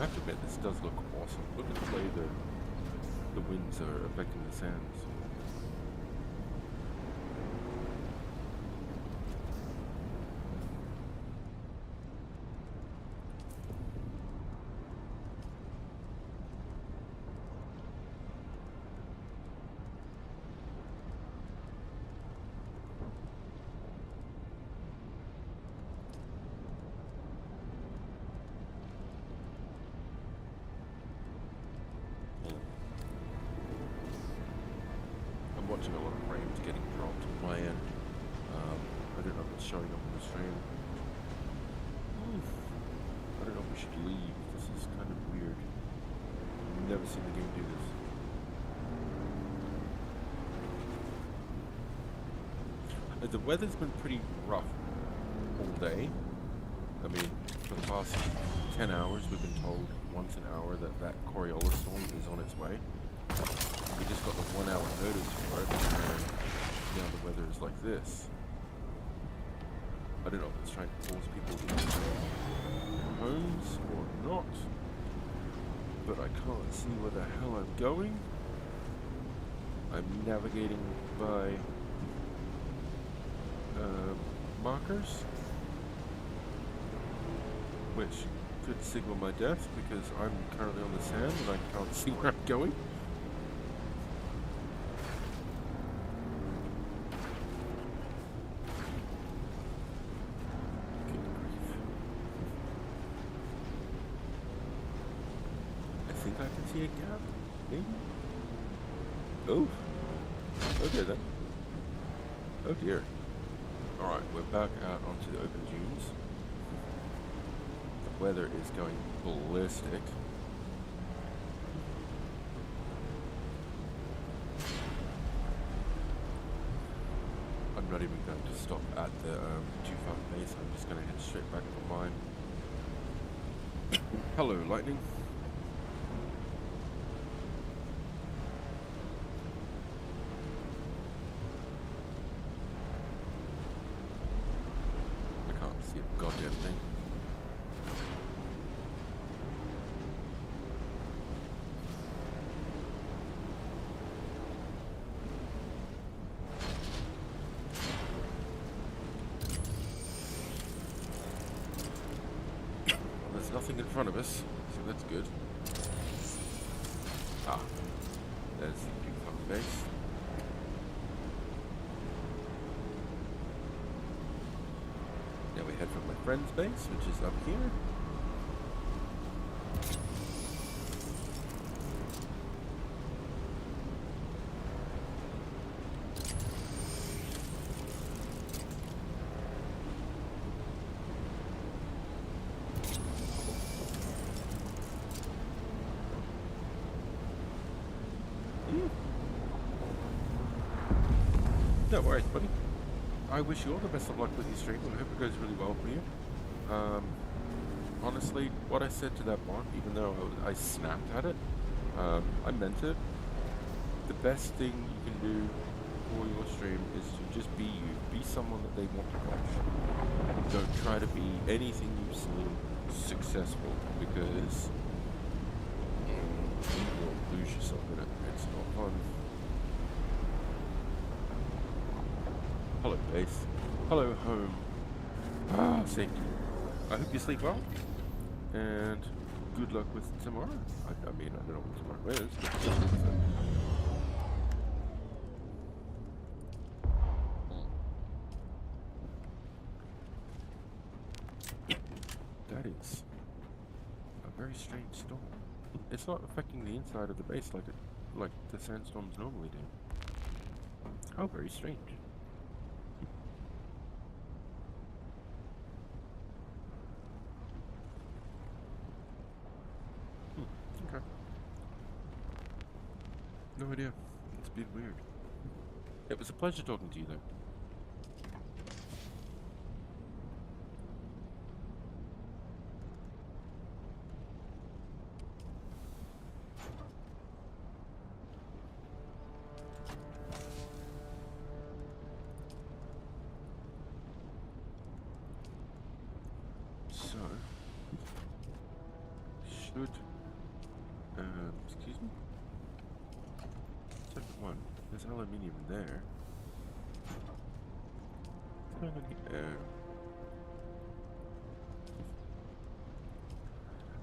I have to admit, this does look awesome. Look at the way the winds are affecting the sands. I'm watching a lot of frames getting dropped on my end. I don't know if it's showing up on the stream. I don't know if we should leave. This is kind of weird. I've never seen the game do this. The weather's been pretty rough all day. I mean, for the past 10 hours, we've been told once an hour that Coriolis storm is on its way. We just got the 1 hour notice for it, and now the weather is like this. I don't know if it's trying to force people into their homes or not, but I can't see where the hell I'm going. I'm navigating by markers, which could signal my death because I'm currently on the sand and I can't see where I'm going. Good grief. I think I can see a gap, maybe? Oh, okay then. Oh dear. Alright, we're back out onto the open dunes. The weather is going ballistic. I'm not even going to stop at the too far base. I'm just going to head straight back for mine. Hello, lightning. I can't see a goddamn thing. There's nothing in front of us, so that's good. Ah, there's the big fucking base. Now we head for my friend's base, which is up here. No worries, buddy. I wish you all the best of luck with your stream. I hope it goes really well for you. Honestly, what I said to that bot, even though I snapped at it, I meant it. The best thing you can do for your stream is to just be you. Be someone that they want to watch. Don't try to be anything you've seen successful, because you will lose yourself in it. It's not fun. Hello, base. Hello, home. Ah, safety. I hope you sleep well, and good luck with tomorrow. I mean, I don't know what tomorrow is. That is a very strange storm. It's not affecting the inside of the base like the sandstorms normally do. How very strange. Okay. No idea. It's been weird. It was a pleasure talking to you, though. So, Understood. Excuse me? Second one. There's aluminium there.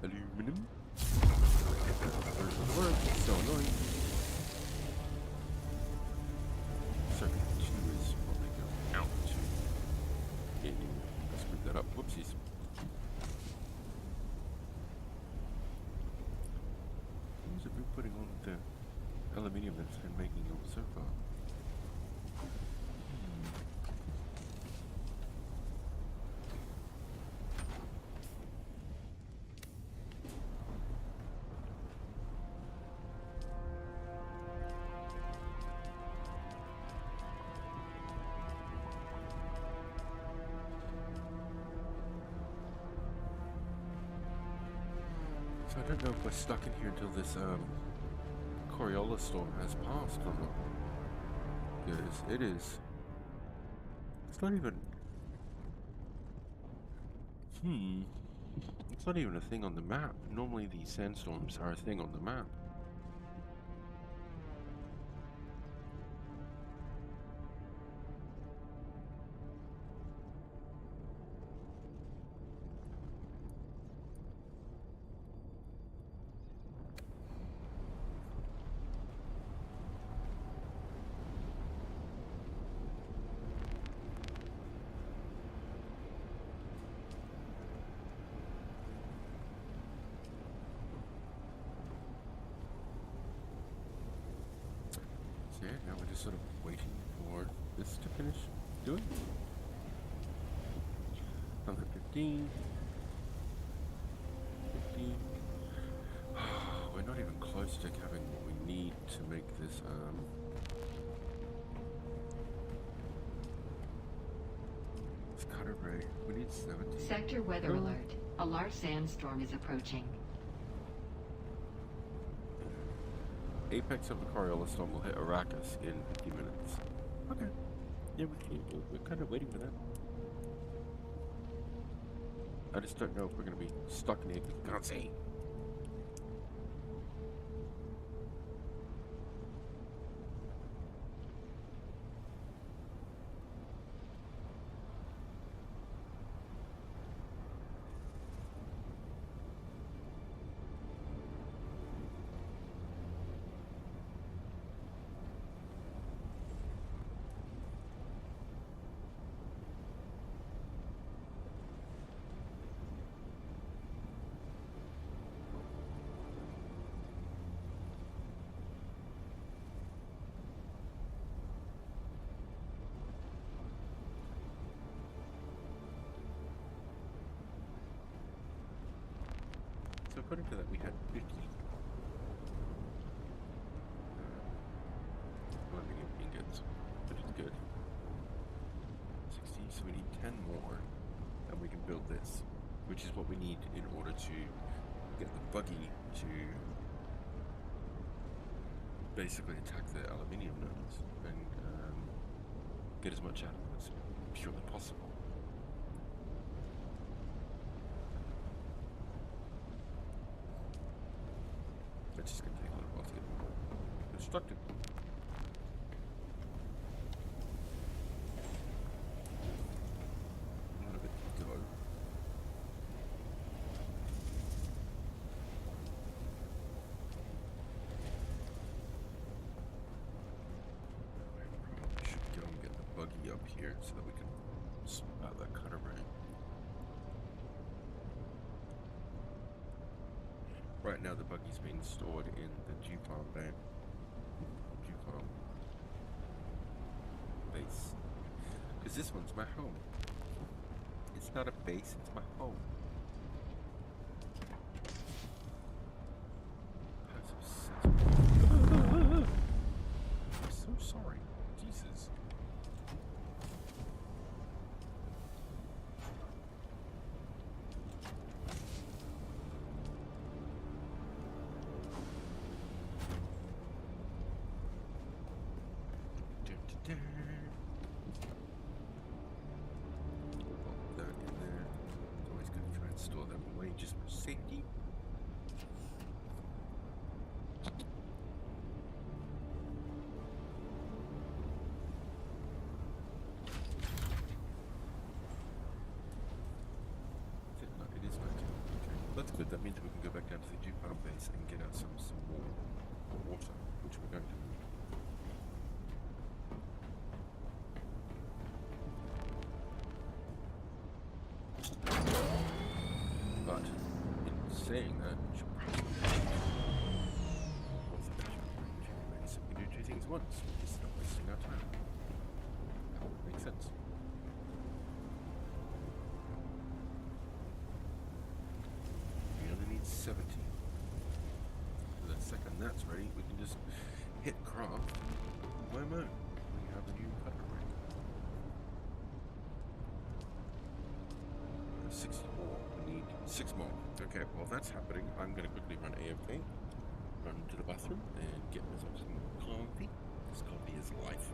Aluminum. First word. So annoying. Circuit 2 is probably going out to. I screwed that up. Whoopsies. What have been putting on the aluminium that's been making it so far? So I don't know if we're stuck in here until this Coriolis storm has passed or not. Because it is. It's not even. It's not even a thing on the map. Normally these sandstorms are a thing on the map. So yeah, now we're just sort of waiting for this to finish doing. Another 15. 15. We're not even close to having what we need to make this this cutter ray. We need 70. Sector weather alert. A large sandstorm is approaching. Apex of the Coriolis storm will hit Arrakis in 50 minutes. Okay. Yeah, we're kind of waiting for that. I just don't know if we're going to be stuck in here because we can't see. So according to that, we had 50 aluminium ingots, which is good. 60, so we need 10 more, and we can build this, which is what we need in order to get the buggy to basically attack the aluminium nodes and get as much out of it as purely possible. It's just going to take a little while to get constructed. A little bit to go. We should go and get the buggy up here so that we can swap out that cutter ray. Right now the buggy's being stored in the Dew Farm base. Because this one's my home. It's not a base, it's my home. I'm so sorry. Jesus. Put that in there. Always gonna try and store them away just for safety. that's good. That means we can go back down to the Duke Farm base and get out some more water, which we're going to need. But in saying that, we should probably what's the better way so we can do two things at once, just not wasting our time. That would make sense. We only need 70. So the second that's ready, we can just hit craft. Whammo! We have a new cutter rig. 64. We need 6 more. Okay, while that's happening, I'm going to quickly run AFK, run to the bathroom, and get myself some coffee. This coffee is life.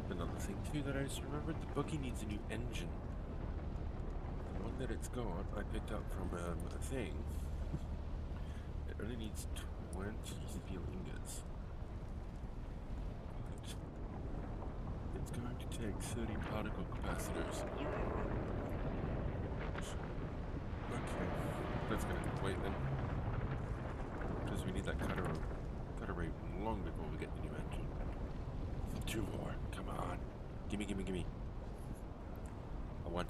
Another thing too that I just remembered, the buggy needs a new engine. The one that it's got, I picked up from a thing. It only needs 20 steel ingots. But it's going to take 30 particle capacitors. Okay, that's gonna have to wait then. Because we need that cutter ray long before we get the new engine. 2 more. Come on. Gimme. I want.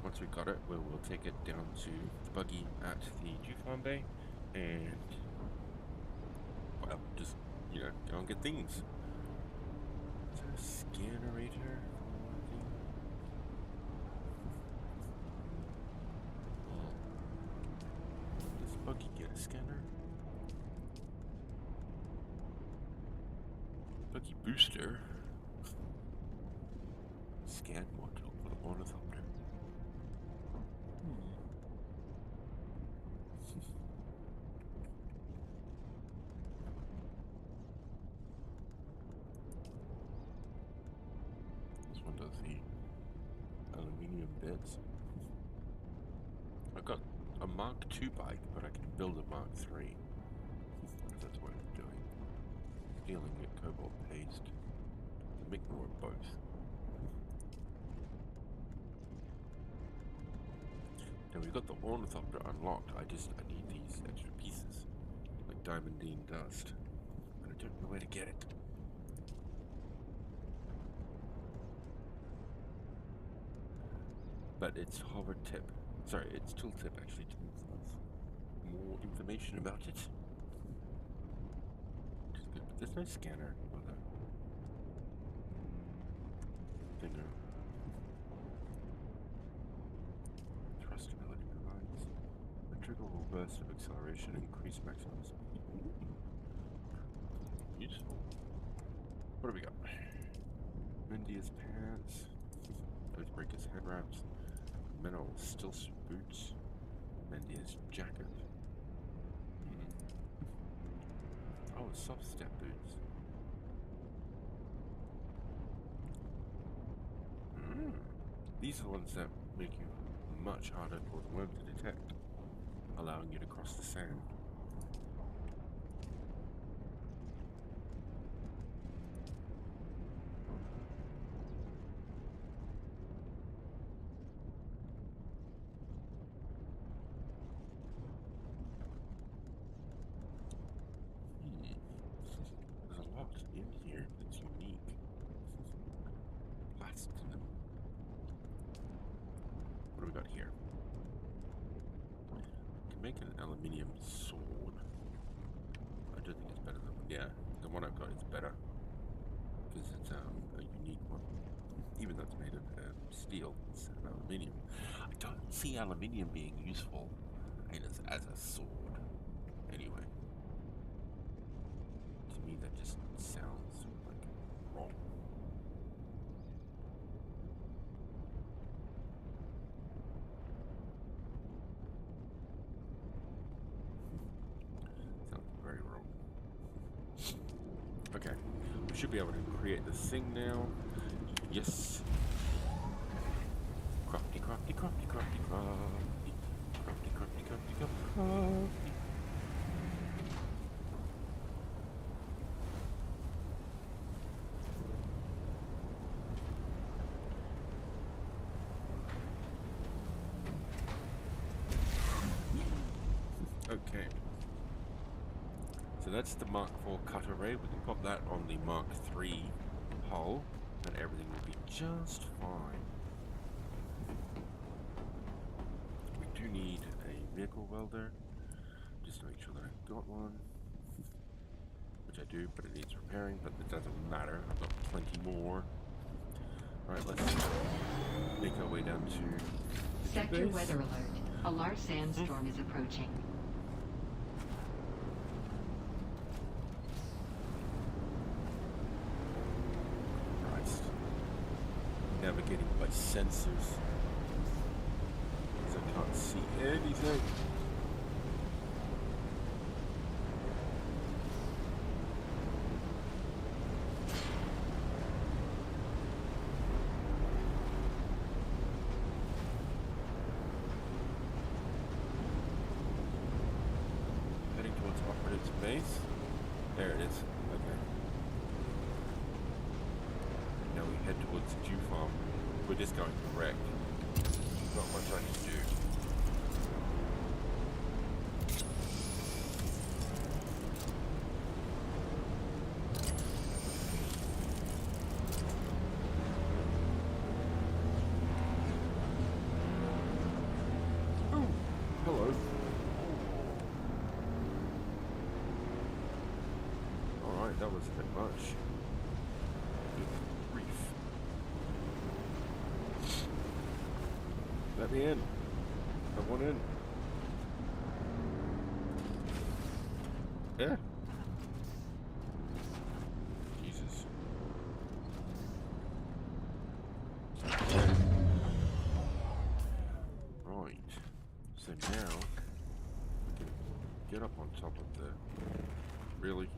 Once we got it, we'll take it down to the buggy at the Duke Farm Bay and, well, just, go and get things. Is there a scannerator? Does buggy get a scanner? Buggy booster. Scan module for the ornithopter. This one does the aluminium bits. I've got a Mark II bike, but I can build a Mark III. That's what I'm doing. Stealing it, cobalt paste. Make more of both. Now we've got the ornithopter unlocked. I need these extra pieces, like diamondine dust, but I don't know where to get it. But it's hover tip. Sorry, it's tooltip actually tells us more information about it. Which is good, but there's no scanner or the finger. Thrustability provides a triggable burst of acceleration, increase maximum speed. Useful. What do we got? Mendia's pants, Oathbreaker's head wraps, mineral stilts boots, Mendia's jacket. Oh, soft step boots. These are the ones that make you much harder for the worm to detect. allowing you to cross the sand. There's a lot in here that's unique. Platinum. What do we got here? We can make an aluminium sword. I do think it's better than, yeah, the one I've got is better because it's a unique one. Even though it's made of steel instead of aluminium. I don't see aluminium being useful as a sword. Anyway, to me that just sounds like wrong. Sounds very wrong. Okay, we should be able to create this thing now. Yes. Crafty, crafty, crafty, crafty, crafty. Crafty, crafty, crafty, crafty, crafty. Okay. So that's the Mark IV cutter ray. We can pop that on the Mark III hull, and everything will be just fine. We do need a vehicle welder, just to make sure that I've got one. Which I do, but it needs repairing, but it doesn't matter. I've got plenty more. Alright, let's make our way down to Sector base. weather alert. A large sandstorm is approaching. Christ. Navigating by sensors. Because I can't see anything. Heading towards Operative's base. There it is. Okay. Now we head towards the Dew Farm. We're just going correct. Not much I can do. Ooh, hello. Alright, that was a bit much. Good grief. Let me in. I want in. Yeah. Jesus. Right. So now we can get up on top of the. Really?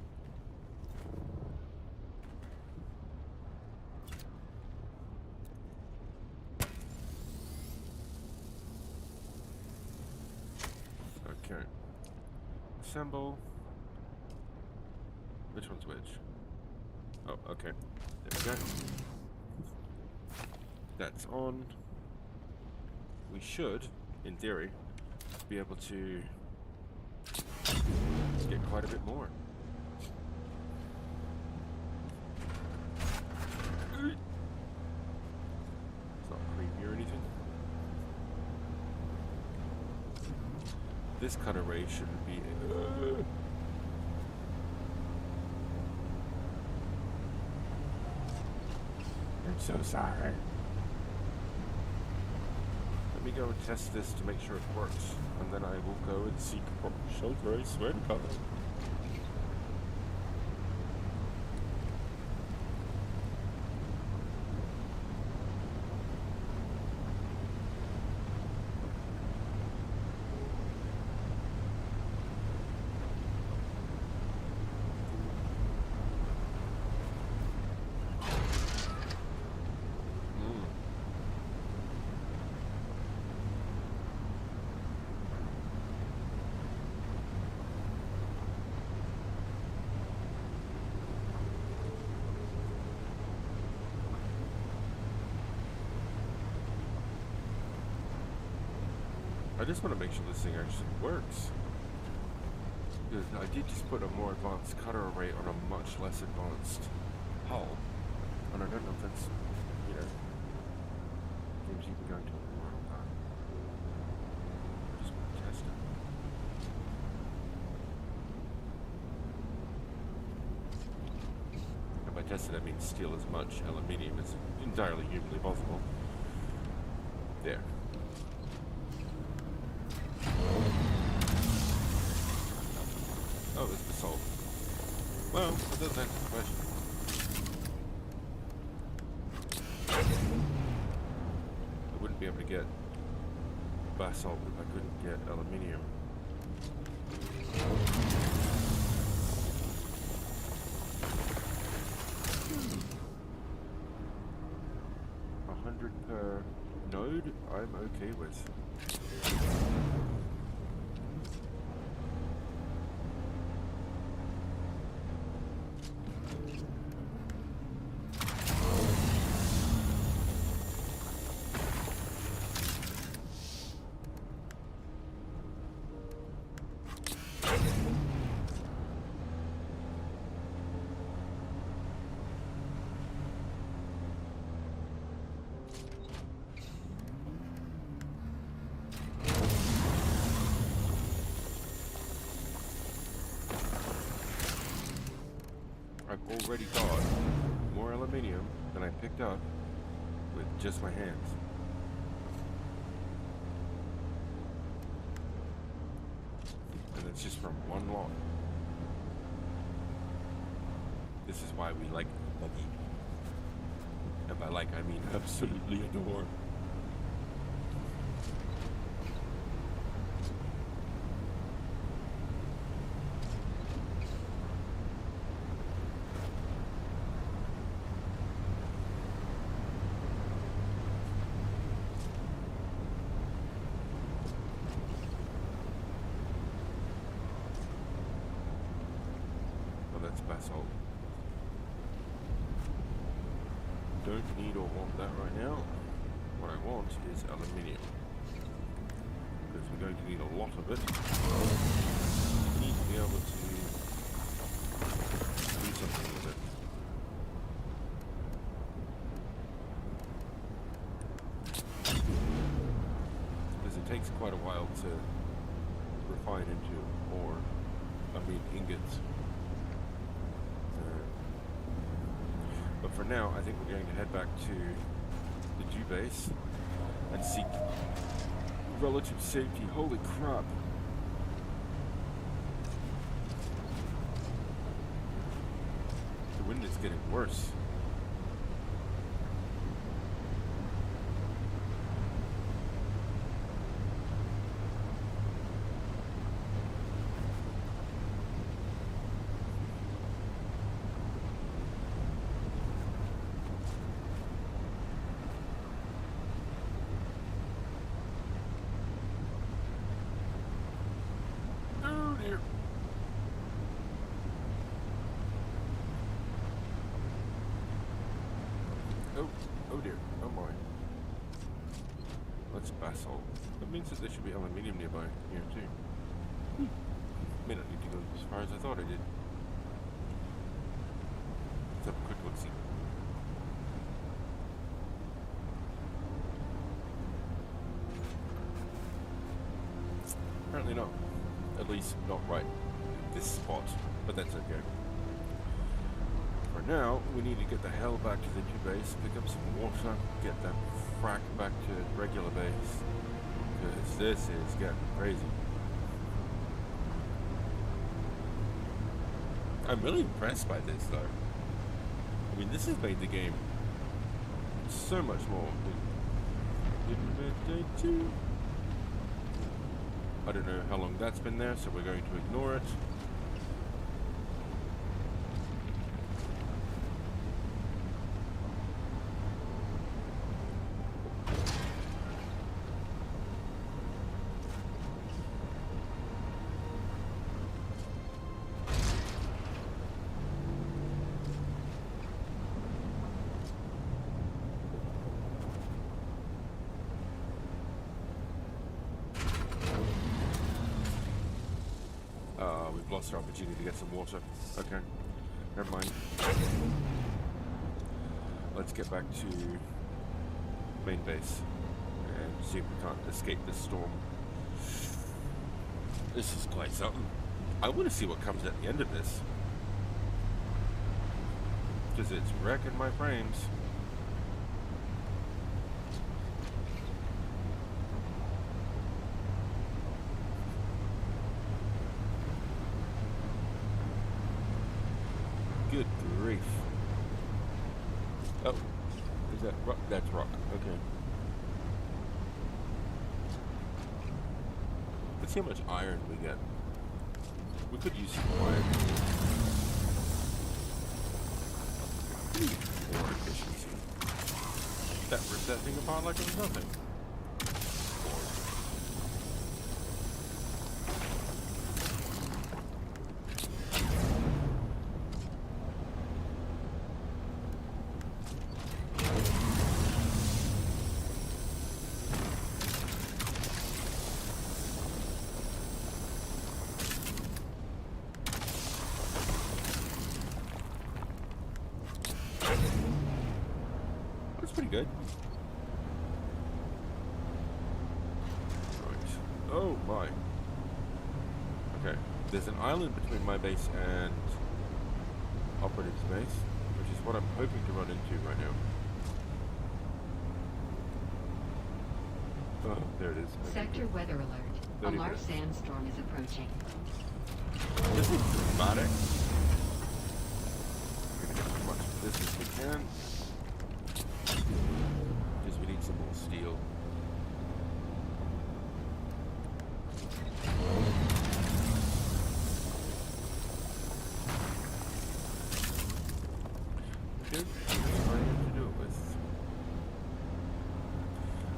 Okay. Assemble. Which one's which? Oh, okay. There we go. That's on. We should, in theory, be able to get quite a bit more. It's not creepy or anything. This cutter ray shouldn't be. I'm so sorry. Let me go and test this to make sure it works, and then I will go and seek proper shelter, I swear to God. I just want to make sure this thing actually works. Because I did just put a more advanced cutter array on a much less advanced hull. And I don't know if that's, you know, game's even going to allow that. I just want to test it. And by test it, I mean steal as much aluminium as entirely humanly possible. There. Oh, it's the salt. Well, that does answer the question. I wouldn't be able to get basalt if I couldn't get aluminium. $100 per node, I'm okay with. I've already got more aluminium than I picked up with just my hands. And it's just from one lot. This is why we like the buggy. And by like, I mean absolutely adore. Basalt. Don't need or want that right now. What I want is aluminium. Because we're going to need a lot of it. We need to be able to do something with it. Because it takes quite a while to refine into ore. I mean ingots. But for now, I think we're going to head back to the Dew base and seek relative safety. Holy crap. The wind is getting worse. Oh dear, oh my. That's basalt. That means that there should be aluminium nearby here too. May not need to go as far as I thought I did. Let's have a quick look see. Apparently not. At least not right in this spot, but that's okay. For now, we need to get the hell back to the Dew base, pick up some water, get that frack back to regular base, because this is getting crazy. I'm really impressed by this though. I mean, this has made the game so much more. Day 2. I don't know how long that's been there, so we're going to ignore it. We've lost our opportunity to get some water. Okay, never mind. Let's get back to main base and see if we can't escape this storm. This is quite something. I want to see what comes at the end of this, because it's wrecking my frames. Good grief. Oh, is that rock? That's rock. Okay. Let's see how much iron we get. We could use some more iron. We need more efficiency. That ripped that thing apart like it was nothing. That's pretty good. Right. Oh my. Okay. There's an island between my base and operative base, which is what I'm hoping to run into right now. Oh, there it is. Okay. Sector weather alert. A 30 large minutes. sandstorm is approaching. This is dramatic. We're gonna get as much of this as we can. Because we need some more steel. Good. That's what I have to do it with.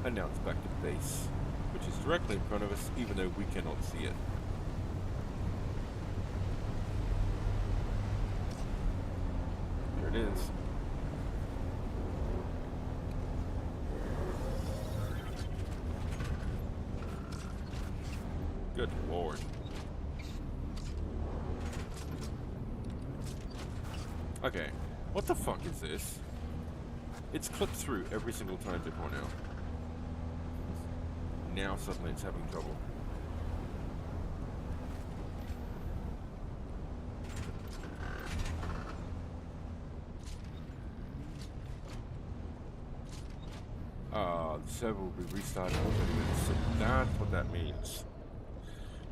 And now it's back to base, which is directly in front of us, even though we cannot see it. There it is. Good lord. Okay, what the fuck is this? It's clipped through every single time before now. Now suddenly it's having trouble. The server will be restarting in 30 minutes, so that's what that means.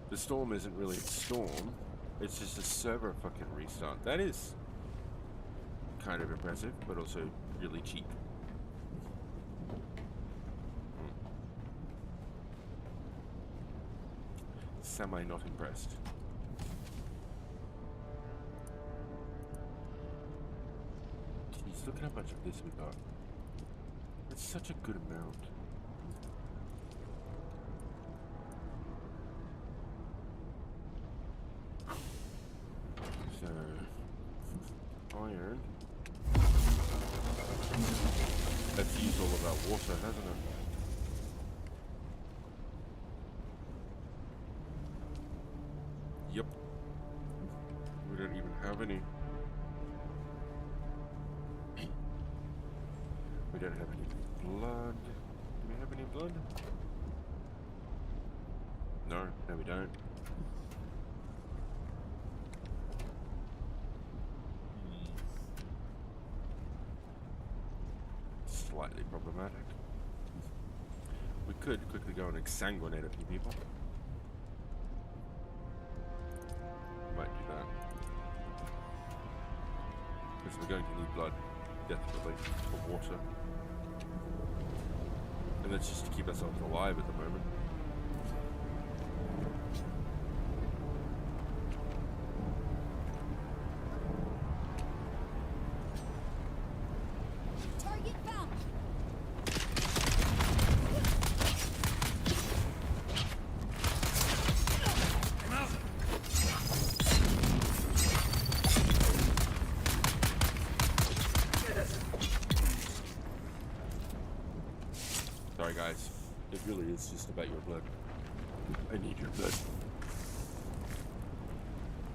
The storm isn't really a storm, it's just a server fucking restart. That is kind of impressive, but also really cheap. Semi not impressed. Jeez, look at how much of this we got. It's such a good amount. So, iron. That's used all of our water, hasn't it? Yep. We don't even have any. We don't have any blood. Do we have any blood? No, we don't. Slightly problematic. We could quickly go and exsanguinate a few people. Might do that. Because we're going to need blood, definitely, for water. And that's just to keep ourselves alive at the moment. Target found. I'm out. Sorry guys, it really is just about your blood. I need your blood.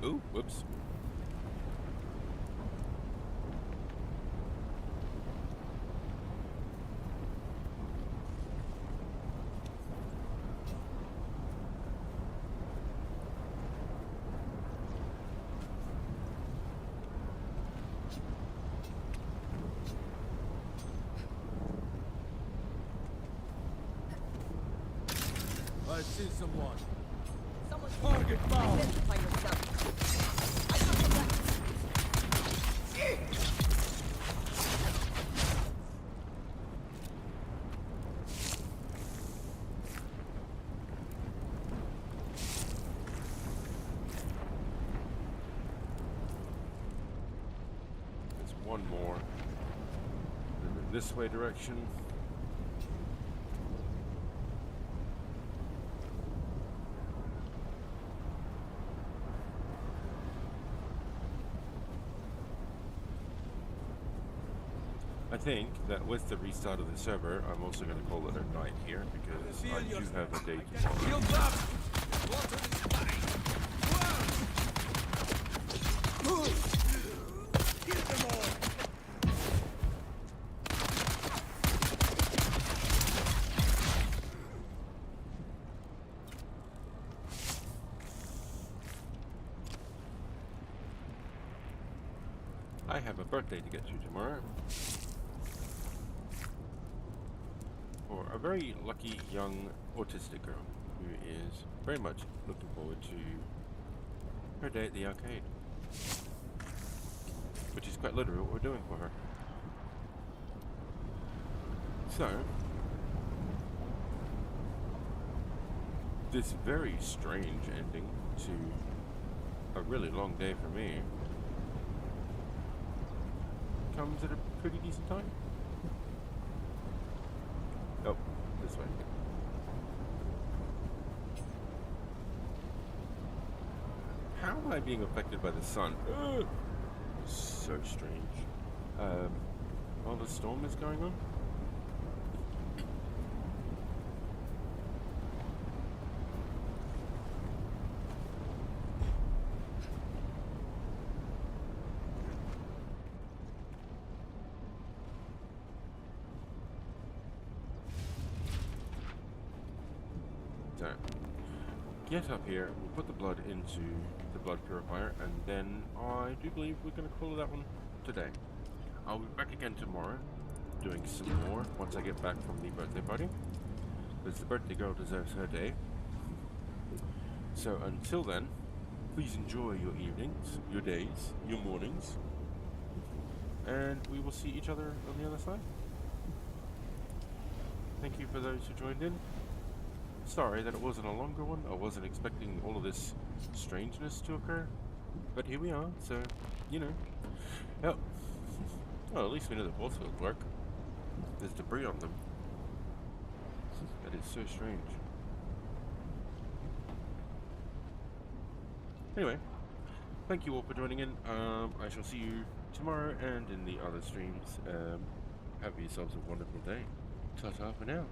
Ooh, whoops. I see someone. Someone's Target found. identify yourself. I got the weapon. There's one more. Moving this way direction. I think that with the restart of the server, I'm also going to call it a night here because I do have a day tomorrow. Shields up. Water is fine. Kill them all. I have a birthday to get to tomorrow. For a very lucky young autistic girl who is very much looking forward to her day at the arcade. Which is quite literally what we're doing for her. So, this very strange ending to a really long day for me comes at a pretty decent time. Oh, this way. How am I being affected by the sun? Ugh. So strange. While the storm is going on? So, get up here, we'll put the blood into the blood purifier, and then I do believe we're going to call that one today. I'll be back again tomorrow, doing some more once I get back from the birthday party, because the birthday girl deserves her day. So until then, please enjoy your evenings, your days, your mornings, and we will see each other on the other side. Thank you for those who joined in. Sorry that it wasn't a longer one. I wasn't expecting all of this strangeness to occur. But here we are, so, you know. Yep. Well, at least we know the force fields work. There's debris on them. That is so strange. Anyway, thank you all for joining in. I shall see you tomorrow and in the other streams. Have yourselves a wonderful day. Ta-ta for now.